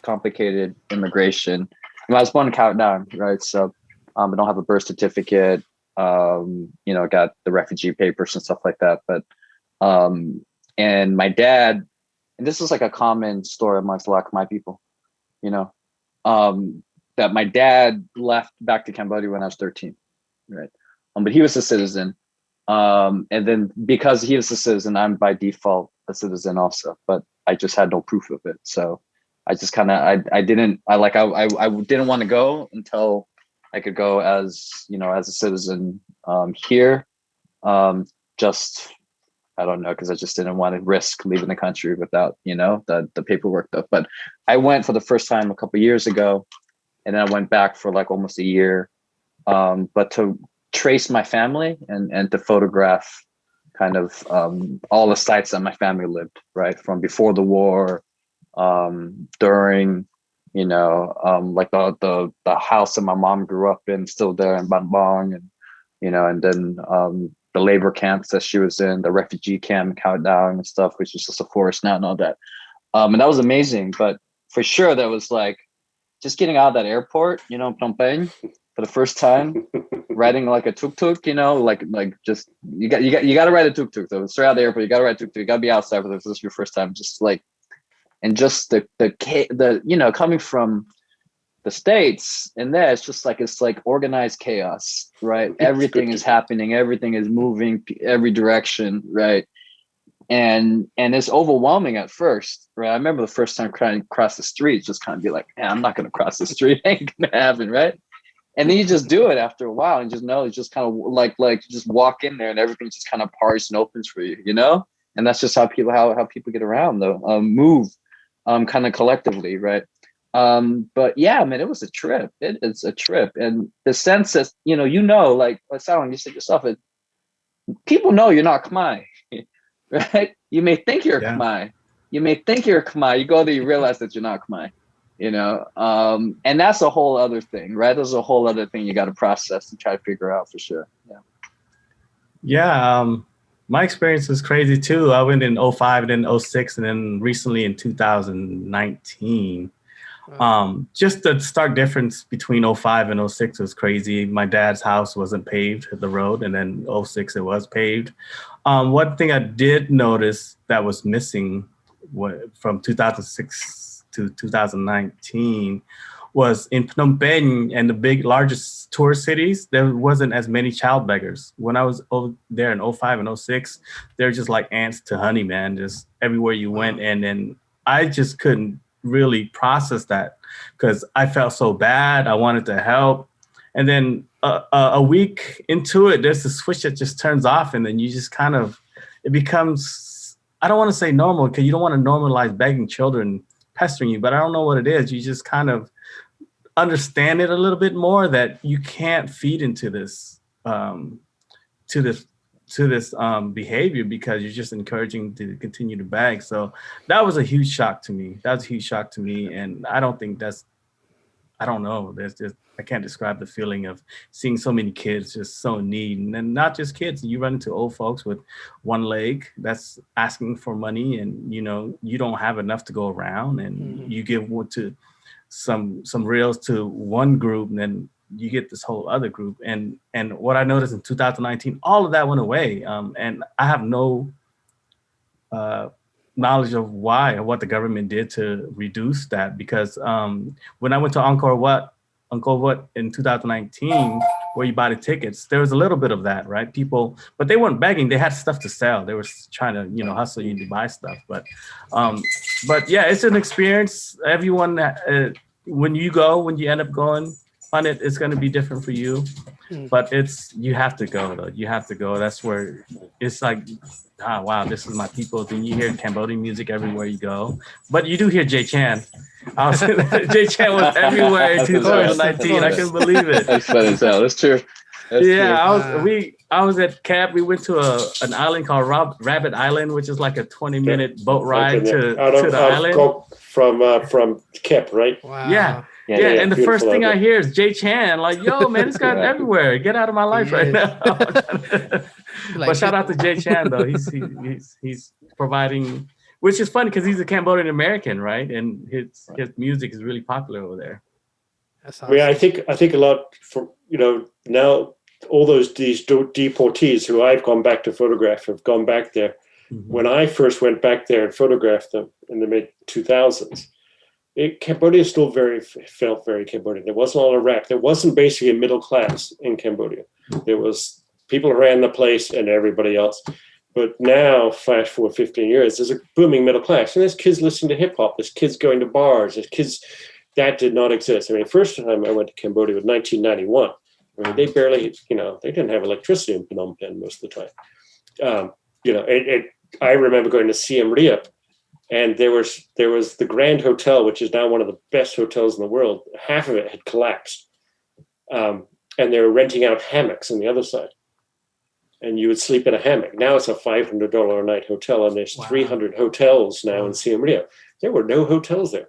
complicated immigration, I was born in Countdown, right? So I don't have a birth certificate. Got the refugee papers and stuff like that. But and my dad, and this is a common story amongst a lot of my people, that my dad left back to Cambodia when I was 13, right? But he was a citizen. And then because he was a citizen, I'm by default a citizen also, but I just had no proof of it. So I just I didn't want to go until I could go as a citizen here. I don't know, because I just didn't want to risk leaving the country without the paperwork stuff. But I went for the first time a couple of years ago, and then I went back for almost a year. But to trace my family and to photograph kind of all the sites that my family lived, right, from before the war, during, the house that my mom grew up in, still there in Ban Bong, and and then the labor camps that she was in, the refugee camp in Countdown and stuff, which is just a forest now and all that, and that was amazing. But for sure, that was just getting out of that airport, Phnom Penh, for the first time, riding a tuk-tuk, just you got to ride a tuk-tuk. So straight out of the airport, you got to ride a tuk-tuk. You got to be outside for this. This is your first time. Just and just the coming from the States, and there it's just it's organized chaos, right? Everything is happening. Everything is moving every direction, right? and it's overwhelming at first, right? I remember the first time trying to cross the street, just kind of be like, man, I'm not going to cross the street. Ain't going to happen, right? And then you just do it after a while and just know it's just kind of like you just walk in there and everything just kind of parts and opens for you, you know? And that's just how people get around though, move kind of collectively, right? But yeah, man, it was a trip. It's a trip. And the sense that, like Silong, you said yourself, people know you're not Khmer, right? You may think you're Khmer. You may think you're Khmer. You go there, you realize that you're not Khmer. And that's a whole other thing, right? There's a whole other thing you got to process and try to figure out for sure. My experience was crazy too. I went in 05 and then 06 and then recently in 2019. Just the stark difference between 05 and 06 was crazy. My dad's house wasn't paved, the road, and then 06 it was paved. One thing I did notice that was missing from 2006 to 2019 was in Phnom Penh and the largest tourist cities, there wasn't as many child beggars. When I was over there in 05 and 06, they're just like ants to honey, man, just everywhere you went. And then I just couldn't really process that because I felt so bad. I wanted to help. And then a week into it, there's a switch that just turns off and then you just it becomes, I don't want to say normal because you don't want to normalize begging children pestering you, but I don't know what it is. You just kind of understand it a little bit more that you can't feed into this behavior because you're just encouraging to continue to beg. So that was a huge shock to me. And I don't think I don't know. I can't describe the feeling of seeing so many kids just so in need. And then not just kids, you run into old folks with one leg that's asking for money and, you don't have enough to go around and you give one to some reals to one group and then you get this whole other group. And what I noticed in 2019, all of that went away. And I have no knowledge of what the government did to reduce that because when I went to Angkor Wat in 2019, where you buy the tickets, there was a little bit of that, right? People, but they weren't begging; they had stuff to sell. They were trying to, hustle you to buy stuff. But yeah, it's an experience. Everyone, when you end up going on it, it's going to be different for you. But you have to go though. You have to go. That's where it's like, wow, this is my people. Then you hear Cambodian music everywhere you go. But you do hear Jay Chan. Jay Chan was everywhere in 2019. I couldn't believe it. That's funny as hell. That's true. I was at Cap. We went to an island called Rabbit Island, which is like a 20-minute boat ride to the island. From Cap, right? Wow. Yeah. And the first thing I hear is Jay Chan, like, yo, man, this guy's everywhere. Get out of my life right now. But shout out to Jay Chan, though. He's providing, which is funny because he's a Cambodian-American, right? And his music is really popular over there. That's awesome. I think a lot for, now all these deportees who I've gone back to photograph have gone back there. Mm-hmm. When I first went back there and photographed them in the mid-2000s, Cambodia still felt very Cambodian. There wasn't a lot of rap. There wasn't basically a middle class in Cambodia. There was people who ran the place and everybody else. But now, flash forward 15 years, there's a booming middle class. And there's kids listening to hip hop. There's kids going to bars. There's kids that did not exist. I mean, first time I went to Cambodia was 1991. I mean, they barely, they didn't have electricity in Phnom Penh most of the time. I remember going to Siem Reap. And there was the Grand Hotel, which is now one of the best hotels in the world. Half of it had collapsed. And they were renting out hammocks on the other side. And you would sleep in a hammock. Now it's a $500 a night hotel, and there's 300 hotels now in Siem Reap. There were no hotels there.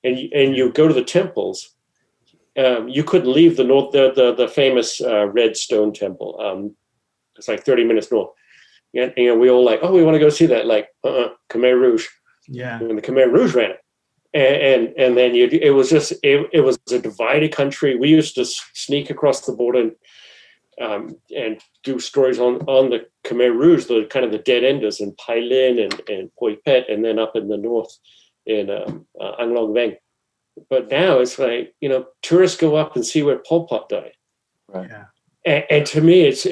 And you go to the temples. You couldn't leave the famous Red Stone Temple. It's like 30 minutes north. And we all like, we want to go see that. Like, Khmer Rouge. Yeah. When the Khmer Rouge ran it. And then it was a divided country. We used to sneak across the border and do stories on the Khmer Rouge, the kind of the dead enders in Pai Lin and Poi Pet, and then up in the north in Ang Long Veng. But now it's like, tourists go up and see where Pol Pot died. Right. Yeah. And to me, it's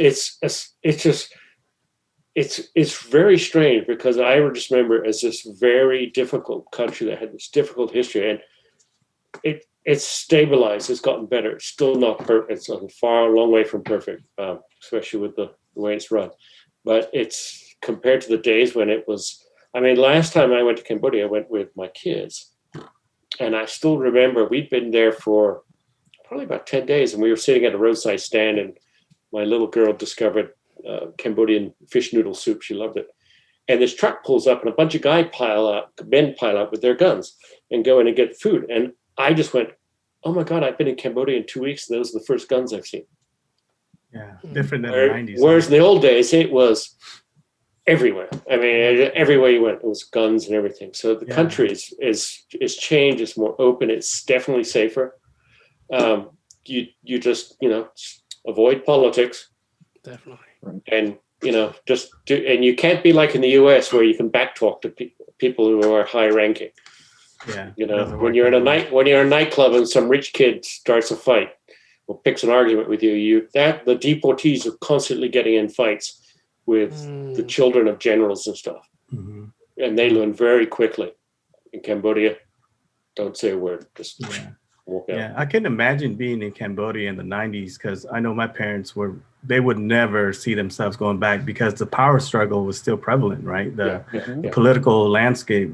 just it's very strange because I just remember it as this very difficult country that had this difficult history, and it's stabilized. It's gotten better. It's still not perfect. It's a long way from perfect, especially with the way it's run. But it's compared to the days when it was. I mean, last time I went to Cambodia, I went with my kids, and I still remember we'd been there for probably about 10 days, and we were sitting at a roadside stand, and my little girl discovered Cambodian fish noodle soup. She loved it. And this truck pulls up and a bunch of men pile out with their guns and go in and get food. And I just went, oh my God, I've been in Cambodia in 2 weeks. And those are the first guns I've seen. Yeah, different than the 90s. Whereas in the old days, it was everywhere. I mean, everywhere you went, it was guns and everything. So the country is changed. It's more open. It's definitely safer. You just, avoid politics. Definitely. And, just do, and you can't be like in the US where you can backtalk to people who are high ranking. Yeah. When you're in a nightclub and some rich kid starts a fight or picks an argument with you, the deportees are constantly getting in fights with the children of generals and stuff. Mm-hmm. And they learn very quickly. In Cambodia, don't say a word. Just walk out. Yeah, I can imagine being in Cambodia in the 90s because I know my parents they would never see themselves going back because the power struggle was still prevalent, right? The political landscape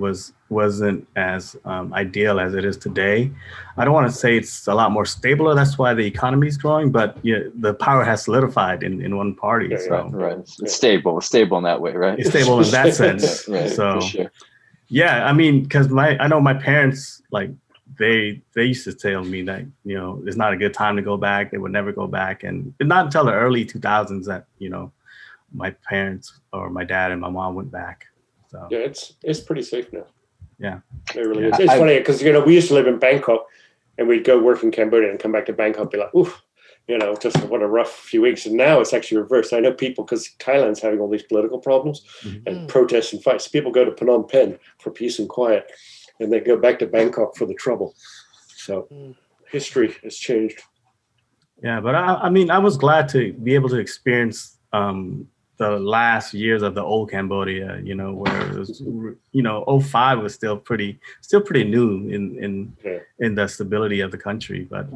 wasn't as ideal as it is today. I don't want to say it's a lot more stable. That's why the economy is growing, but the power has solidified in one party. Right. It's stable. It's stable in that way, right? It's stable in that sense. Right. So, for sure. Yeah, I mean, because I know my parents, like, they used to tell me that, it's not a good time to go back. They would never go back. And not until the early 2000s that, my parents or my dad and my mom went back. So yeah, it's pretty safe now. Yeah. It really is. It's funny because, we used to live in Bangkok and we'd go work in Cambodia and come back to Bangkok and be like, oof, just what a rough few weeks. And now it's actually reversed. I know people, because Thailand's having all these political problems and protests and fights. People go to Phnom Penh for peace and quiet. And they go back to Bangkok for the trouble. So history has changed. Yeah, but I mean, I was glad to be able to experience the last years of the old Cambodia, where it was, 05 was still pretty new in the stability of the country. But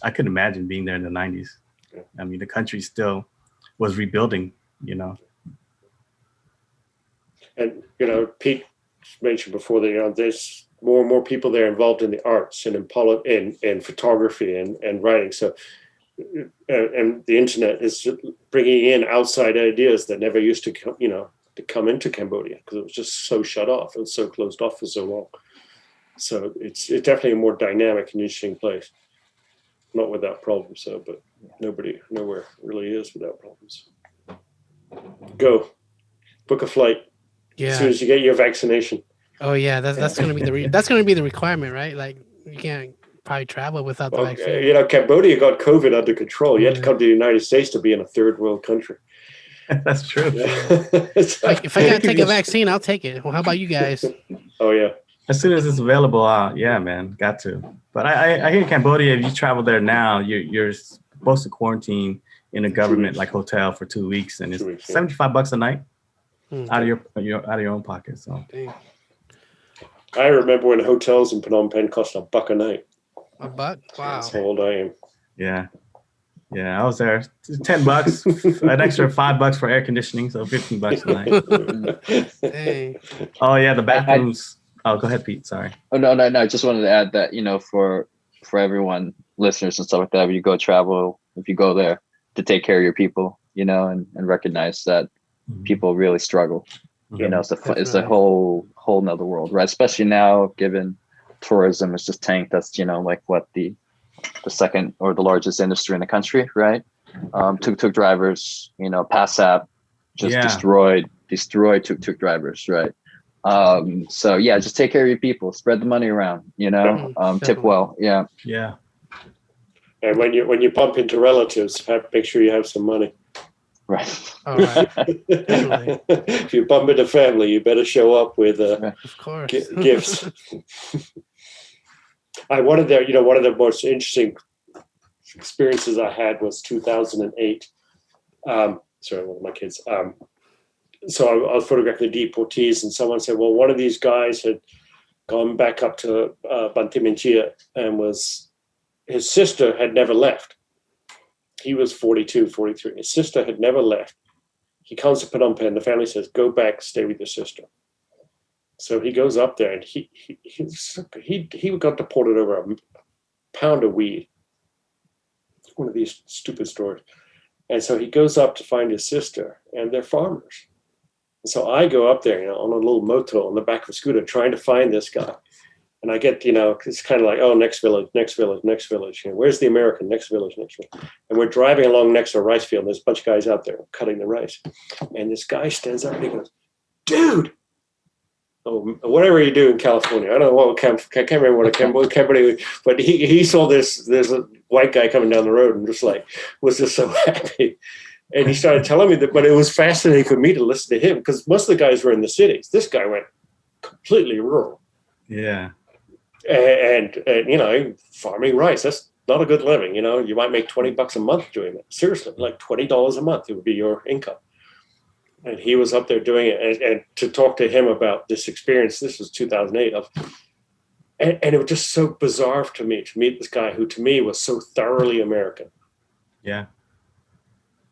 I couldn't imagine being there in the 90s. Yeah. I mean, the country still was rebuilding, And, Pete mentioned before that, there's more and more people there involved in the arts and in photography and writing. So, and the internet is bringing in outside ideas that never used to come into Cambodia because it was just so shut off. It was so closed off for so long. So it's definitely a more dynamic and interesting place. Not without problems, but nowhere really is without problems. Go, book a flight. Yeah. As soon as you get your vaccination. Oh yeah, that's going to be that's going to be the requirement, right? Like you can't probably travel without the vaccine. Cambodia got COVID under control. You had to come to the United States to be in a third world country. That's true. Yeah. If I got to take a vaccine, I'll take it. Well, how about you guys? Oh yeah. As soon as it's available, yeah, man, got to. But I hear Cambodia, if you travel there now, you're supposed to quarantine in a government like hotel for 2 weeks, and it's $75 a night out of your own pocket. So. Dang. I remember when hotels in Phnom Penh cost $1 a night. $1? Wow. That's how old I am. Yeah. Yeah, I was there. $10, an extra $5 for air conditioning, so $15 a night. Dang. Oh yeah, the bathrooms. Oh, go ahead, Pete. Sorry. Oh no. I just wanted to add that for everyone, listeners and stuff like that, when you go travel, if you go there, to take care of your people, and recognize that people really struggle. It's a whole nother world, right? Especially now, given tourism is just tanked. That's like what the second or the largest industry in the country, right? Tuk-tuk drivers, PASAP just destroyed tuk-tuk drivers, right? So yeah, just take care of your people, spread the money around, tip well. Yeah. And when you bump into relatives, make sure you have some money. Right. All right. Definitely. If you bump into family, you better show up with of course. Gifts. One of the most interesting experiences I had was 2008. Sorry, one of my kids. so I was photographing the deportees, and someone said, well, one of these guys had gone back up to Bantiminchia, and his sister had never left. He was 42, 43. His sister had never left. He comes to Phnom Penh. The family says, go back, stay with your sister. So he goes up there, and he got deported over a pound of weed. One of these stupid stories. And so he goes up to find his sister, and they're farmers. And so I go up there, on a little moto on the back of a scooter, trying to find this guy. And I get, it's kind of like, oh, next village, next village, next village. Where's the American? Next village, next village. And we're driving along next to a rice field, and there's a bunch of guys out there cutting the rice. And this guy stands up and he goes, dude, oh, whatever you do in California. I don't know what, I can't remember what Cambodia, but he saw there's a white guy coming down the road and was just so happy. And he started telling me that, but it was fascinating for me to listen to him because most of the guys were in the cities. This guy went completely rural. Yeah. And farming rice, that's not a good living. You might make $20 a month doing that. Seriously, like $20 a month, it would be your income. And he was up there doing it. And to talk to him about this experience, this was 2008. And it was just so bizarre to me to meet this guy who to me was so thoroughly American. Yeah.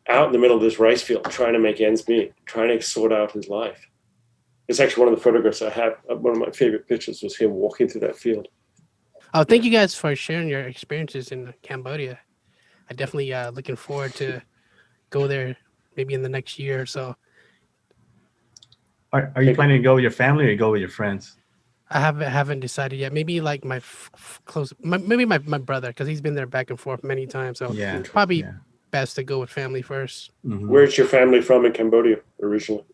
Out in the middle of this rice field, trying to make ends meet, trying to sort out his life. It's actually one of the photographs I have. One of my favorite pictures was him walking through that field. Oh, thank you guys for sharing your experiences in Cambodia. I definitely looking forward to go there maybe in the next year or so. Are you planning to go with your family or you go with your friends? I haven't decided yet. Maybe like maybe my brother, because he's been there back and forth many times. So Yeah. probably best to go with family first. Mm-hmm. Where's your family from in Cambodia originally?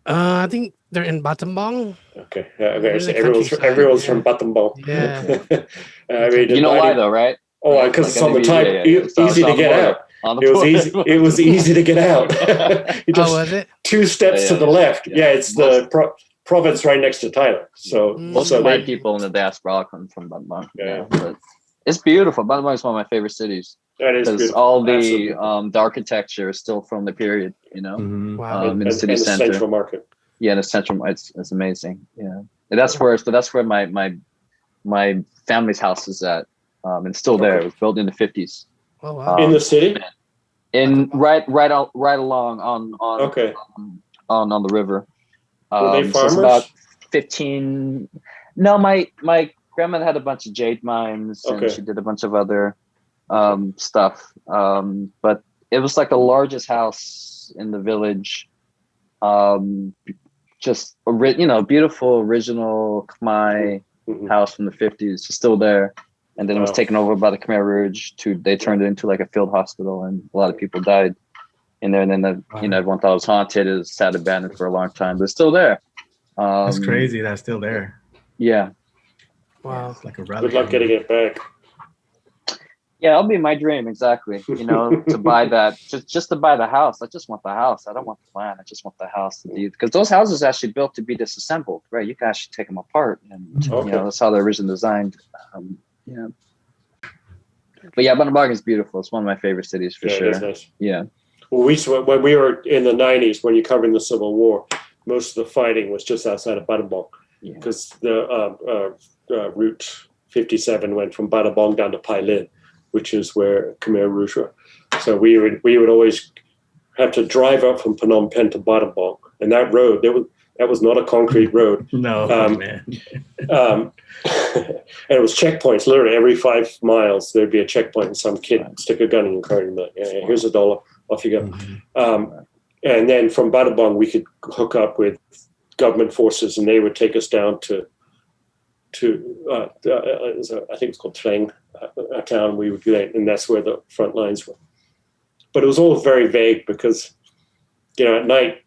I think they're in Battambang. Okay. Yeah, In the everyone's countryside, from Battambang. Yeah. I mean, You know why though, right? Oh, because it's on the type, It's easy to get out. It was easy to get out. Was it? 2 steps to the left. Yeah, it's the province right next to Thailand. So most of my people in the diaspora come from Battambang. Yeah. But it's beautiful. Battambang is one of my favorite cities. That is because beautiful. all the architecture is still from the period, Mm-hmm. Wow. in the city and the center. central market. Yeah, the central. It's amazing. Yeah, and that's where my family's house is at. And it's still there. It was built in the 50s. Oh wow. In the city? Right along on the river. Were they So farmers? it's about 15. No, my grandmother had a bunch of jade mines, and she did a bunch of other stuff. But it was like the largest house in the village. Just beautiful original Khmer house from the 50s, still there. And then it was taken over by the Khmer Rouge. They turned it into like a field hospital, and a lot of people died in there. And then everyone thought it was haunted. It was sat abandoned for a long time, but it's still there. That's crazy. That's still there. Yeah. Wow. It's like a relic. Good luck getting it back. Yeah, that'll be my dream, exactly. To buy that, just to buy the house. I just want the house. I don't want the land. I just want the house to be, because those houses are actually built to be disassembled, right? You can actually take them apart, and that's how they're originally designed. Yeah. But yeah, Battambang is beautiful. It's one of my favorite cities for sure. It is nice. Yeah. Well, when we were in the 90s, when you're covering the Civil War, most of the fighting was just outside of Battambang, because the Route 57 went from Battambang down to Pai Lin, which is where Khmer Rouge were. So we would always have to drive up from Phnom Penh to Battambang, and that road that was not a concrete road. No, man. And it was checkpoints. Literally every 5 miles there'd be a checkpoint, and some kid stick a gun in your car and be like, "Yeah, here's $1, off you go." Mm-hmm. And then from Battambang we could hook up with government forces, and they would take us down to I think it's called Tleng, a town we would do that, and that's where the front lines were. But it was all very vague because, at night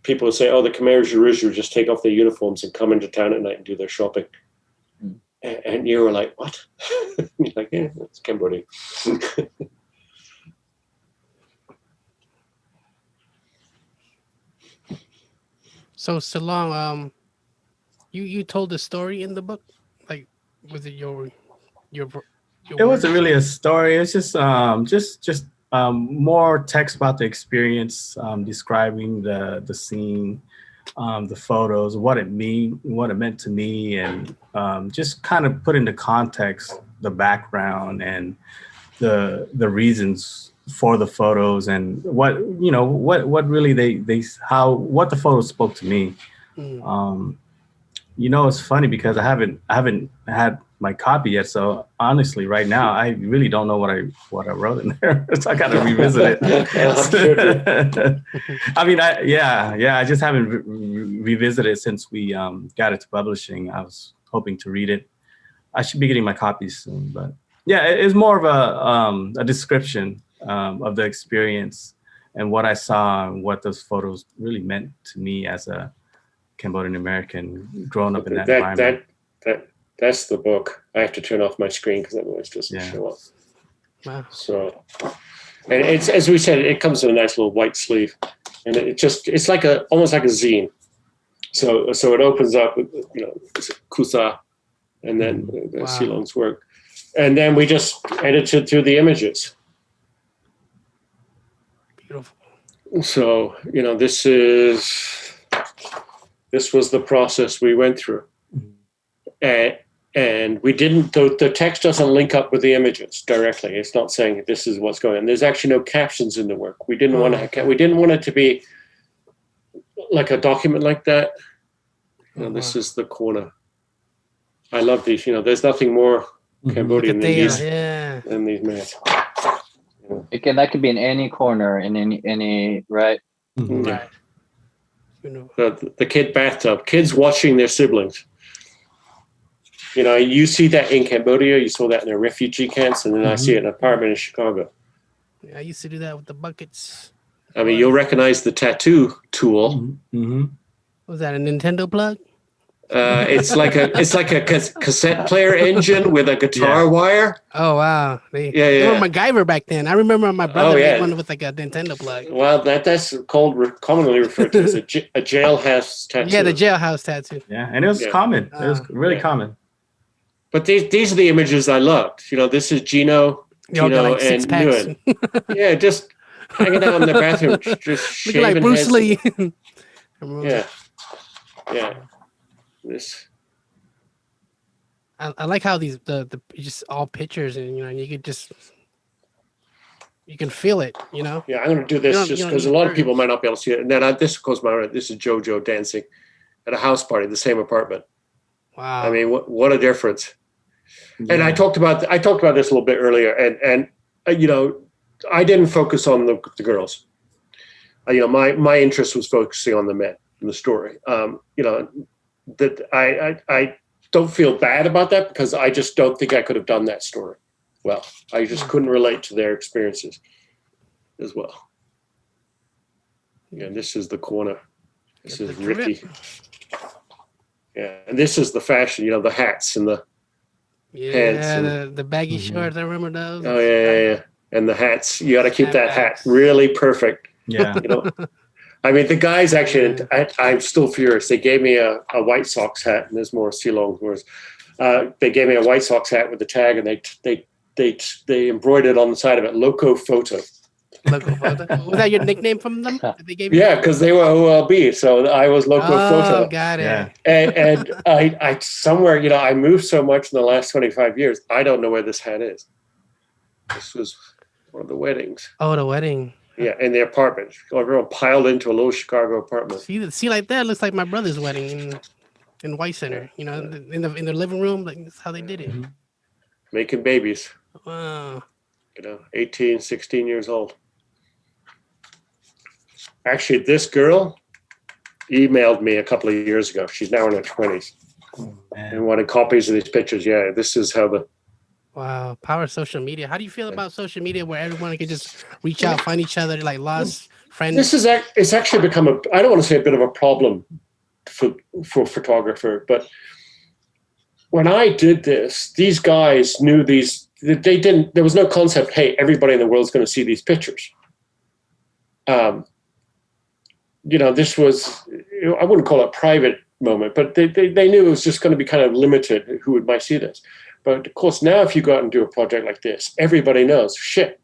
people would say, "Oh, the Khmer Rouge would just take off their uniforms and come into town at night and do their shopping." And you were like, "What?" You're like, "Yeah, it's Cambodia." So Silong, you told the story in the book, like, was it your It wasn't really a story. It's just more text about the experience, describing the scene, the photos, what it meant to me, and just kind of put into context the background and the reasons for the photos, and what really what the photos spoke to me. It's funny because I haven't had my copy yet, so honestly right now I really don't know what I wrote in there. So I gotta revisit it. I mean, I just haven't revisited it since we got it to publishing. I was hoping to read it. I should be getting my copies soon, but yeah, it's more of a description of the experience and what I saw and what those photos really meant to me as a Cambodian-American growing up in that environment. That's the book. I have to turn off my screen because otherwise it doesn't show up. Wow. So, and it's, as we said, it comes in a nice little white sleeve, and it's like almost like a zine. So it opens up with, it's Kusa, and then Silong's work, and then we just edited through the images. Beautiful. So this was the process we went through, and we didn't. The text doesn't link up with the images directly. It's not saying this is what's going on. There's actually no captions in the work. We didn't want it to be like a document like that. This is the corner. I love these. There's nothing more Cambodian than these maps. That could be in any corner, in any right. Mm-hmm. Right. The kid bathtub, kids watching their siblings. You see that in Cambodia, you saw that in the refugee camps, and then I see it in an apartment in Chicago. Yeah, I used to do that with the buckets. I mean, you'll recognize the tattoo tool. Was that a Nintendo plug? It's like a cassette player engine with a guitar wire. Oh wow! They were MacGyver back then. I remember my brother made one with like a Nintendo plug. Well, that's commonly referred to as a jailhouse tattoo. Yeah, the jailhouse tattoo. Yeah, and it was common. It was really common. But these are the images I loved. This is Gino like and Nguyen. Just hanging out in the bathroom, just shaving like Bruce heads. Lee. Yeah. This. I like how these the just all pictures, and you can feel it. Yeah, I'm going to do this just because a lot of people might not be able to see it. And then this, of course, this is JoJo dancing at a house party, the same apartment. Wow! I mean, what a difference. Yeah. And I talked about this a little bit earlier, and I didn't focus on the girls. My interest was focusing on the men in the story. That I don't feel bad about that because I just don't think I could have done that story well. I just couldn't relate to their experiences as well. Yeah, this is the corner. This is Ricky. Yeah, and this is the fashion, the hats and the pants. And the baggy shorts, I remember those. Oh, yeah. And the hats, you got to keep that hat really perfect. Yeah. I mean, the guys actually, I'm still furious. They gave me a White Sox hat, and there's more Silong words. They gave me a White Sox hat with the tag, and they embroidered on the side of it, Loco Photo. Loco Photo? Was that your nickname from them? They gave you? Yeah, because they were OLB, so I was Loco Photo. Oh, got it. Yeah. And I somewhere, I moved so much in the last 25 years, I don't know where this hat is. This was one of the weddings. Oh, the wedding. Yeah, in the apartment. Everyone piled into a little Chicago apartment. See, like that looks like my brother's wedding in White Center. In the living room. Like that's how they did it. Making babies. Wow. 18, 16 years old. Actually, this girl emailed me a couple of years ago. She's now in her 20s. And wanted copies of these pictures. Yeah, this is how the. Wow, power of social media. How do you feel about social media where everyone can just reach out, find each other, like lost friends? It's actually become I don't want to say a bit of a problem for photographer, but when I did this, these guys knew there was no concept, hey, everybody in the world is going to see these pictures. This was, I wouldn't call it a private moment, but they knew it was just going to be kind of limited who might see this. But of course, now if you go out and do a project like this, everybody knows, shit,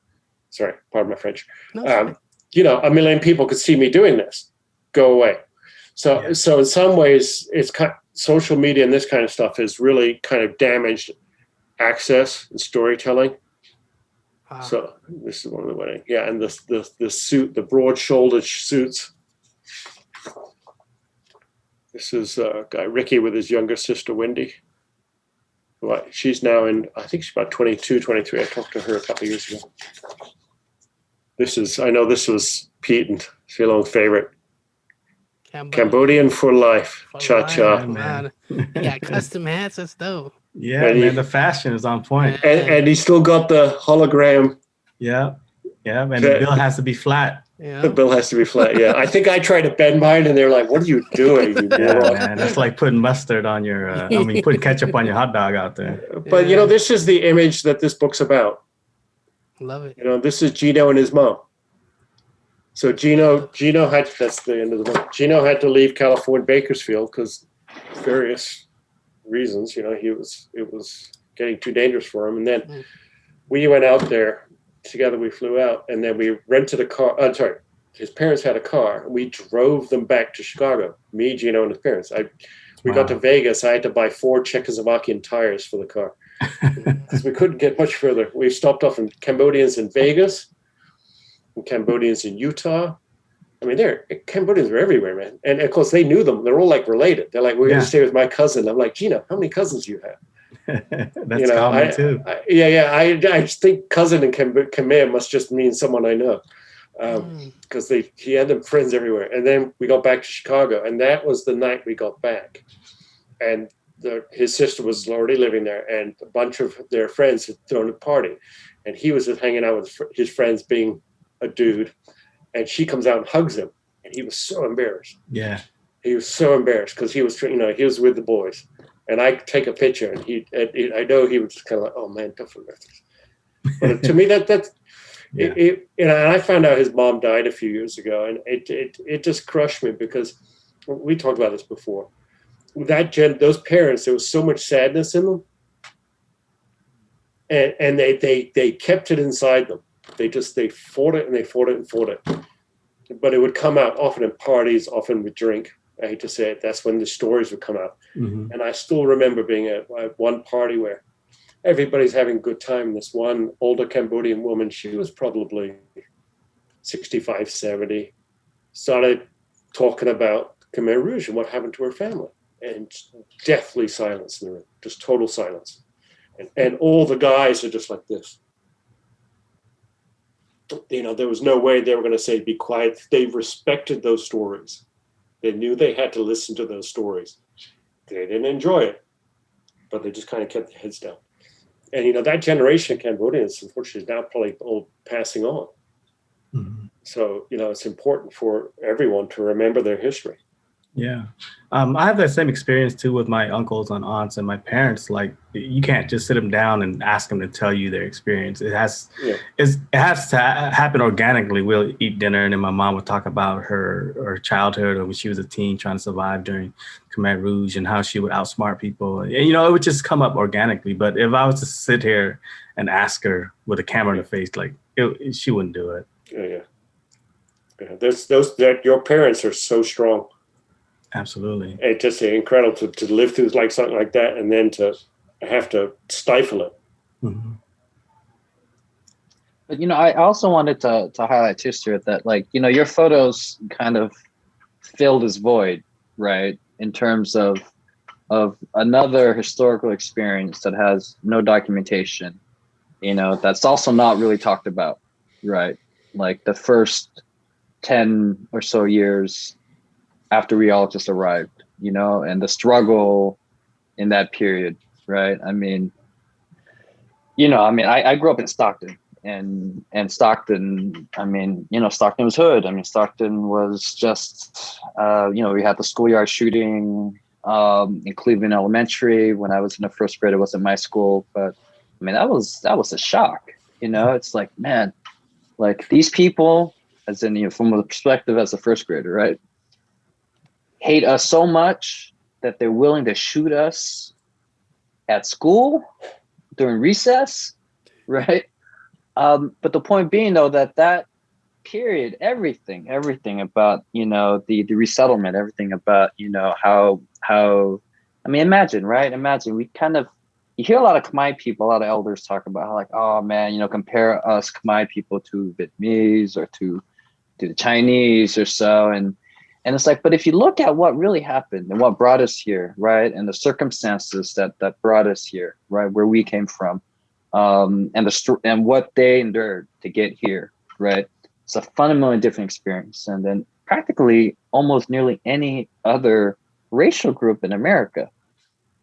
sorry, pardon my French. No, 1 million people could see me doing this. Go away. So in some ways, it's social media and this kind of stuff has really kind of damaged access and storytelling. Wow. So this is one of the wedding. Yeah, and the suit, the broad-shouldered suits. This is guy Ricky with his younger sister Wendy. She's now I think she's about 22, 23. I talked to her a couple of years ago. I know this was Pete and Silong's favorite. Cambodian for life. Cha-cha. Man. Yeah, custom hats, that's dope. Yeah, and the fashion is on point. And he still got the hologram. Yeah, and the bill has to be flat. Yeah. The bill has to be flat, yeah. I think I tried to bend mine, and they're like, what are you doing? You moron? Man, that's like putting mustard on your, putting ketchup on your hot dog out there. But, this is the image that this book's about. Love it. This is Gino and his mom. So Gino had, that's the end of the book. Gino had to leave California, Bakersfield, because various reasons, it was getting too dangerous for him. And then we went out there together. We flew out, and then we rented a car. His parents had a car. We drove them back to Chicago. Me, Gino, and his parents. We got to Vegas. I had to buy 4 Czechoslovakian tires for the car because we couldn't get much further. We stopped off in Cambodians in Vegas, and Cambodians in Utah. I mean, Cambodians were everywhere, man. And of course, they knew them. They're all like related. They're like, we're going to stay with my cousin. I'm like, Gino, how many cousins do you have? That's common too. I think cousin in Khmer must just mean someone I know, because he had them friends everywhere. And then we got back to Chicago, and that was the night we got back. And his sister was already living there, and a bunch of their friends had thrown a party, and he was just hanging out with his friends, being a dude. And she comes out and hugs him, and he was so embarrassed. Yeah, he was so embarrassed because he was, he was with the boys. And I take a picture, and I know he was just kind of like, "Oh man, tough this." But to me, and I found out his mom died a few years ago, and it just crushed me, because we talked about this before. Those parents, there was so much sadness in them, and they kept it inside them. They fought it, and they fought it and fought it, but it would come out often in parties, often with drink. I hate to say it, that's when the stories would come out. Mm-hmm. And I still remember being at one party where everybody's having a good time. This one older Cambodian woman, she was probably 65, 70, started talking about Khmer Rouge and what happened to her family. And deathly silence in the room, just total silence. And all the guys are just like this. There was no way they were going to say, be quiet. They respected those stories. They knew they had to listen to those stories. They didn't enjoy it, but they just kind of kept their heads down. And, that generation of Cambodians, unfortunately, is now probably all passing on. Mm-hmm. So, it's important for everyone to remember their history. Yeah. I have that same experience too with my uncles and aunts and my parents. Like, you can't just sit them down and ask them to tell you their experience. It has to happen organically. We'll eat dinner, and then my mom would talk about her childhood, or when she was a teen trying to survive during Khmer Rouge, and how she would outsmart people. And, it would just come up organically. But if I was to sit here and ask her with a camera in the face, she wouldn't do it. Yeah. Your parents are so strong. Absolutely. It's just incredible to live through something like that, and then to have to stifle it. Mm-hmm. But I also wanted to highlight too, Stuart, that your photos kind of fill this void, right? In terms of another historical experience that has no documentation, that's also not really talked about, right? Like the first 10 or so years after we all just arrived, and the struggle in that period, right? I grew up in Stockton, and Stockton, Stockton was hood. Stockton was just, we had the schoolyard shooting in Cleveland Elementary when I was in the first grade. It wasn't my school, but that was a shock. It's like, man, these people, as in, from the perspective as a first grader, right, hate us so much that they're willing to shoot us at school during recess, right? But the point being, though, that period, everything about, the resettlement, everything about, how, I mean, imagine we kind of, you hear a lot of Khmer people, a lot of elders talk about how like, oh man, compare us Khmer people to Vietnamese or to the Chinese or so. And it's like, but if you look at what really happened and what brought us here, right, and the circumstances that brought us here, right, where we came from, and what they endured to get here, right, it's a fundamentally different experience. And then practically almost nearly any other racial group in America.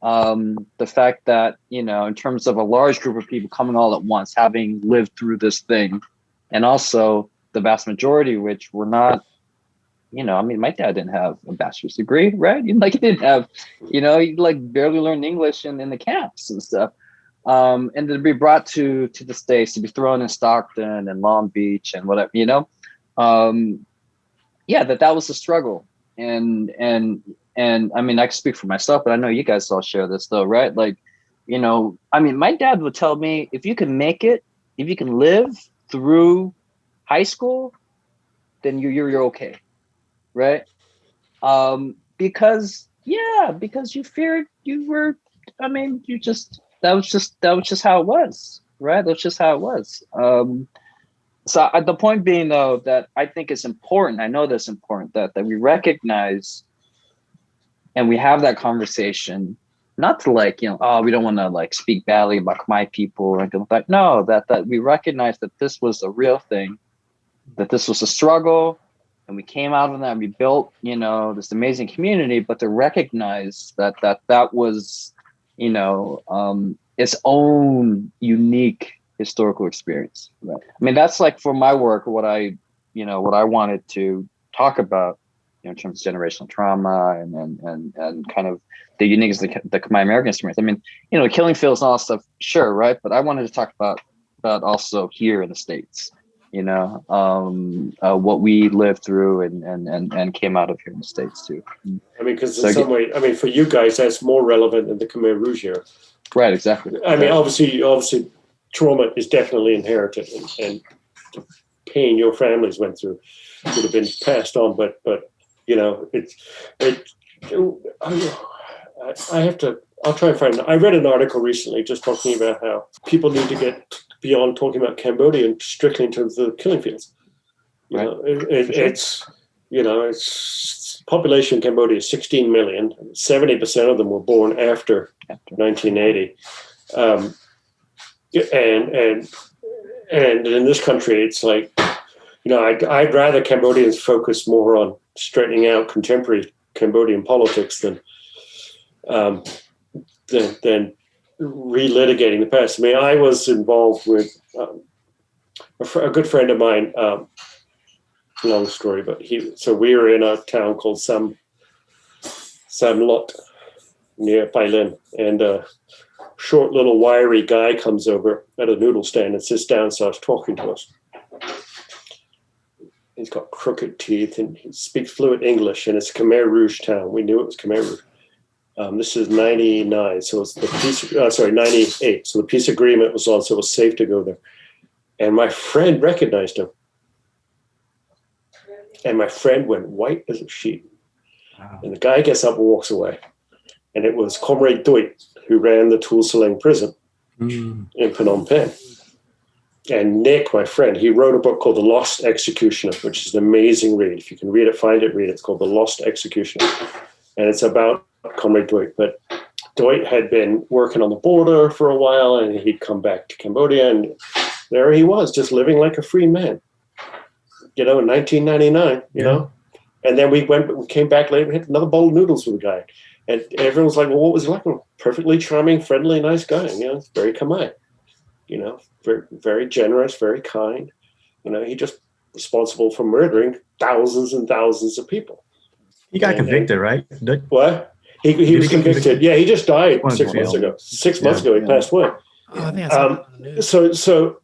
The fact that, in terms of a large group of people coming all at once, having lived through this thing, and also the vast majority, which were not, I mean, my dad didn't have a bachelor's degree, right? He didn't have, he barely learned English in the camps and stuff. And to be brought to the States, to be thrown in Stockton and Long Beach and whatever, that was a struggle. And I mean, I can speak for myself, but I know you guys all share this though, right? Like, I mean, my dad would tell me, if you can make it, if you can live through high school, then you're okay, right? Because you feared you were, I mean, that was just how it was, right? That's just how it was. So the point being though, that I think it's important, I know that's important, that we recognize and we have that conversation, not to like, we don't want to like speak badly about Khmer people or anything like that. No, that we recognize that this was a real thing, that this was a struggle, and we came out of that and we built, this amazing community, but to recognize that was, its own unique historical experience. Right? I mean, that's like for my work, what I wanted to talk about, in terms of generational trauma and kind of the uniqueness of the Khmer-American experience. I mean, killing fields and all that stuff, sure, right? But I wanted to talk about also here in the States, what we lived through and came out of here in the States too. I mean, because in some way, I mean, for you guys, that's more relevant than the Khmer Rouge era. Right, exactly. I mean, obviously, trauma is definitely inherited, and the pain your families went through would have been passed on. But I'll try and find. I read an article recently just talking about how people need to get beyond talking about Cambodia and strictly in terms of the killing fields. It's population in Cambodia is 16 million. 70% of them were born after 1980. And in this country, it's like, I'd rather Cambodians focus more on straightening out contemporary Cambodian politics than relitigating the past. I mean, I was involved with a good friend of mine. Long story, but so we were in a town called Samlot near Bailin, and a short little wiry guy comes over at a noodle stand and sits down and starts talking to us. He's got crooked teeth and he speaks fluent English, and it's a Khmer Rouge town. We knew it was Khmer Rouge. This is 99, so it's the peace. 98. So the peace agreement was on, so it was safe to go there. And my friend recognized him, and my friend went white as a sheet. Wow. And the guy gets up and walks away, and it was Comrade Duit, who ran the Tul Saleng prison in Phnom Penh. And Nick, my friend, he wrote a book called The Lost Executioner, which is an amazing read. If you can read it, find it, read it. It's called The Lost Executioner. And it's about Comrade Duit. But Duit had been working on the border for a while, and he'd come back to Cambodia, and there he was, just living like a free man, in 1999, And then we came back later, we had another bowl of noodles with the guy. And everyone was like, well, what was he like? Perfectly charming, friendly, nice guy. Very Khmer. Very, very generous, very kind. He just responsible for murdering thousands and thousands of people. He got convicted, right? What? He was convicted. Yeah, he just died 6 months ago. 6 months ago, he passed away. So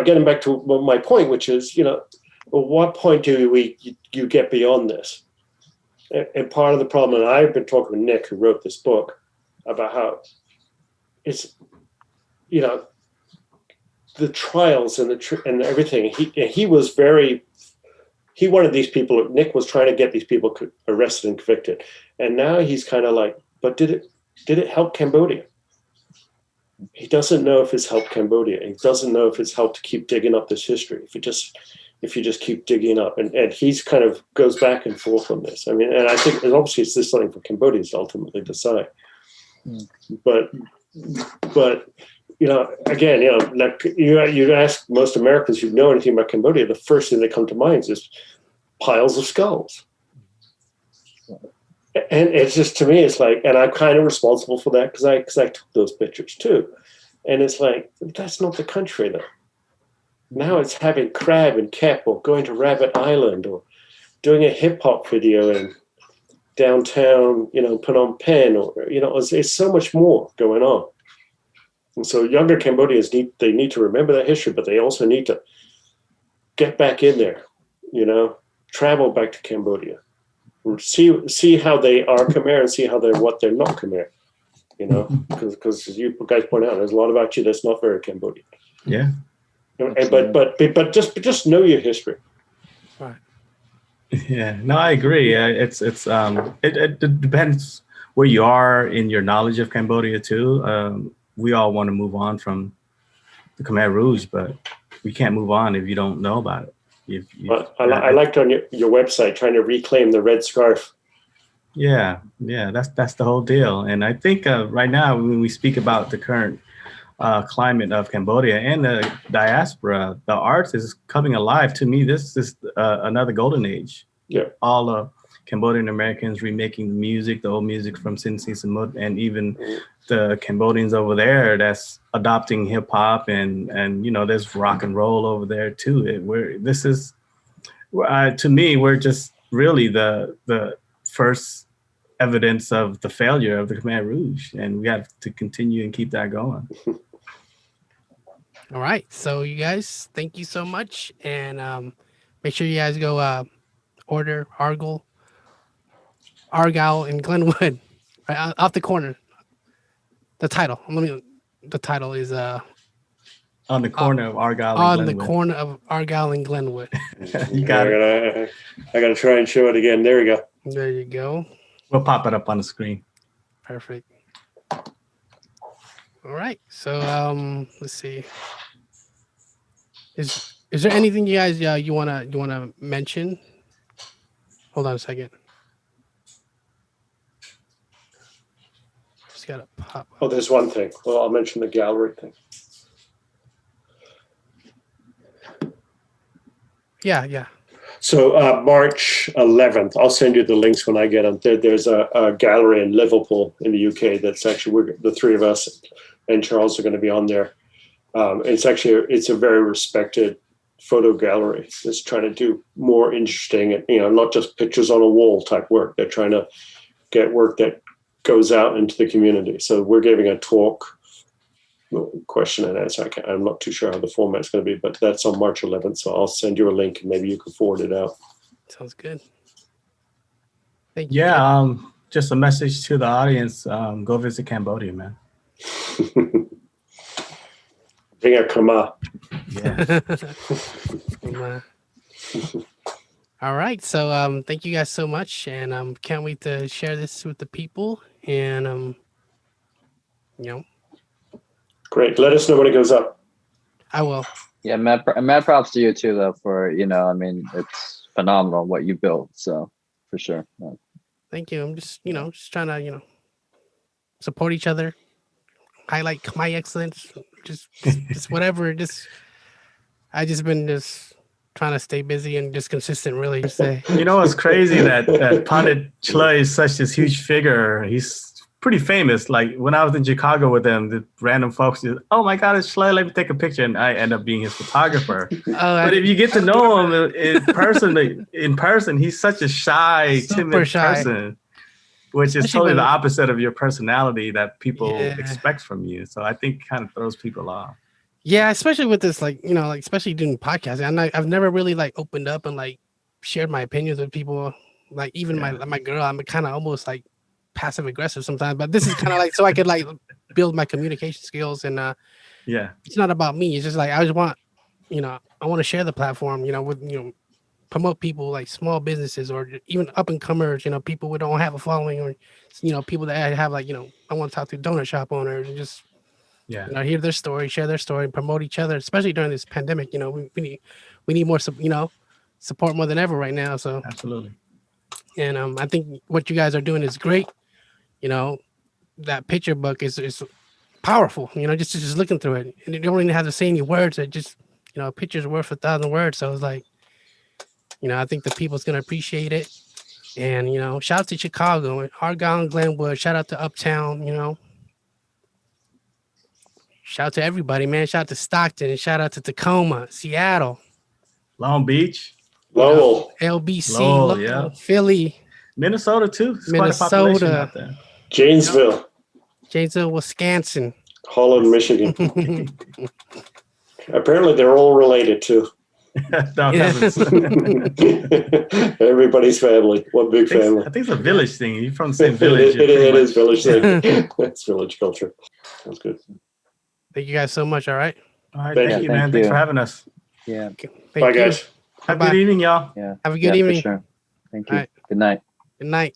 getting back to my point, which is, at what point do you get beyond this? And part of the problem, and I've been talking with Nick, who wrote this book, about how it's, the trials and and everything. He was very. He wanted these people. Nick was trying to get these people arrested and convicted, and now he's kind of like, but did it help Cambodia? He doesn't know if it's helped Cambodia. He doesn't know if it's helped to keep digging up this history. If you just keep digging up, and he's kind of goes back and forth on this. I mean, and I think obviously it's this something for Cambodians to ultimately decide. But again, like you ask most Americans who know anything about Cambodia, the first thing that come to mind is piles of skulls. And it's just, to me, it's like, and I'm kind of responsible for that because I took those pictures too. And it's like, that's not the country though. Now it's having crab and kep, or going to Rabbit Island, or doing a hip hop video in downtown, Phnom Penh, or, it's so much more going on. And so younger Cambodians need to remember that history, but they also need to get back in there, travel back to Cambodia, see how they are Khmer and see how what they're not Khmer, because as you guys point out, there's a lot about you that's not very Cambodian. Yeah. But just know your history. Right. Yeah. No, I agree. It depends where you are in your knowledge of Cambodia too. We all want to move on from the Khmer Rouge, but we can't move on if you don't know about it. I liked on your website trying to reclaim the red scarf. Yeah, that's the whole deal. And I think right now when we speak about the current climate of Cambodia and the diaspora, the arts is coming alive. To me, this is another golden age. Yeah, all Cambodian-Americans remaking the music, the old music from Sin Si Samut, and even the Cambodians over there that's adopting hip hop and there's rock and roll over there too. To me, we're just really the first evidence of the failure of the Khmer Rouge, and we have to continue and keep that going. All right, so you guys, thank you so much, and make sure you guys go order Argyle and Glenwood, right off the corner. The title is on the corner of Argyle and on Glenwood. the corner of Argyle and Glenwood. You got it. I gotta try and show it again. There we go. There you go. We'll pop it up on the screen. Perfect. All right. So let's see. Is there anything you guys you wanna mention? Hold on a second. Just gotta pop. Oh, there's one thing. Well, I'll mention the gallery thing. Yeah. So March 11th, I'll send you the links when I get them. There's a gallery in Liverpool in the UK that's actually, the three of us and Charles are going to be on there. It's a very respected photo gallery that's trying to do more interesting, not just pictures on a wall type work. They're trying to get work that goes out into the community. So we're giving a talk, question and answer. I'm not too sure how the format's going to be, but that's on March 11th. So I'll send you a link and maybe you can forward it out. Sounds good. Thank you. Yeah, just a message to the audience. Go visit Cambodia, man. Bring a Khmer. Yeah. All right. So thank you guys so much, and can't wait to share this with the people. And Great. Let us know when it goes up. I will. Yeah, mad props to you too, though, for it's phenomenal what you built. So for sure. Yeah. Thank you. I'm just just trying to support each other, highlight my excellence, just whatever. I just been trying to stay busy and just consistent. Really, just say. It's crazy that Pandit Chhun is such this huge figure. He's pretty famous. Like when I was in Chicago with them, the random folks just, oh my God, it's Chhun, let me take a picture. And I end up being his photographer. But if you get to know him in person, he's such a shy, timid person, which is totally the opposite of your personality that people expect from you. So I think kind of throws people off. Yeah, especially with this, especially doing podcasting. I've never really opened up and shared my opinions with people. Like even my girl, I'm kind of almost passive aggressive sometimes, but this is kind of so I could build my communication skills and Yeah. It's not about me. It's just like I just want, I want to share the platform, with promote people like small businesses or even up and comers, people who don't have a following or people that have like, I want to talk to donut shop owners and just hear their story, share their story, promote each other, especially during this pandemic. We need more support more than ever right now. So Absolutely. and I think what you guys are doing is great. That picture book is powerful. Just looking through it, and you don't even have to say any words. It just a picture's worth 1,000 words. So it's like, I think the people's gonna appreciate it. And shout out to Chicago and Argyle and Glenwood. Shout out to Uptown. Shout out to everybody, man. Shout out to Stockton and shout out to Tacoma, Seattle, Long Beach, Lowell, LBC, Lowell, Lowell, yeah. Philly, Minnesota too. It's quite a population Minnesota. out there. Janesville, Janesville, Wisconsin. Holland, Michigan. Apparently, they're all related too. No, Everybody's family, one big family. I think it's a village thing. You're from the same village. It is village thing. It's village culture. That's good. Thank you guys so much. All right. All right, Thank thank you. you, man. Thank Thanks you. for having us. Yeah. Thank Bye, you. guys. Have a Bye-bye. good evening, y'all. Yeah. Have a good for evening. sure. Thank you. All right. Good night. Good night.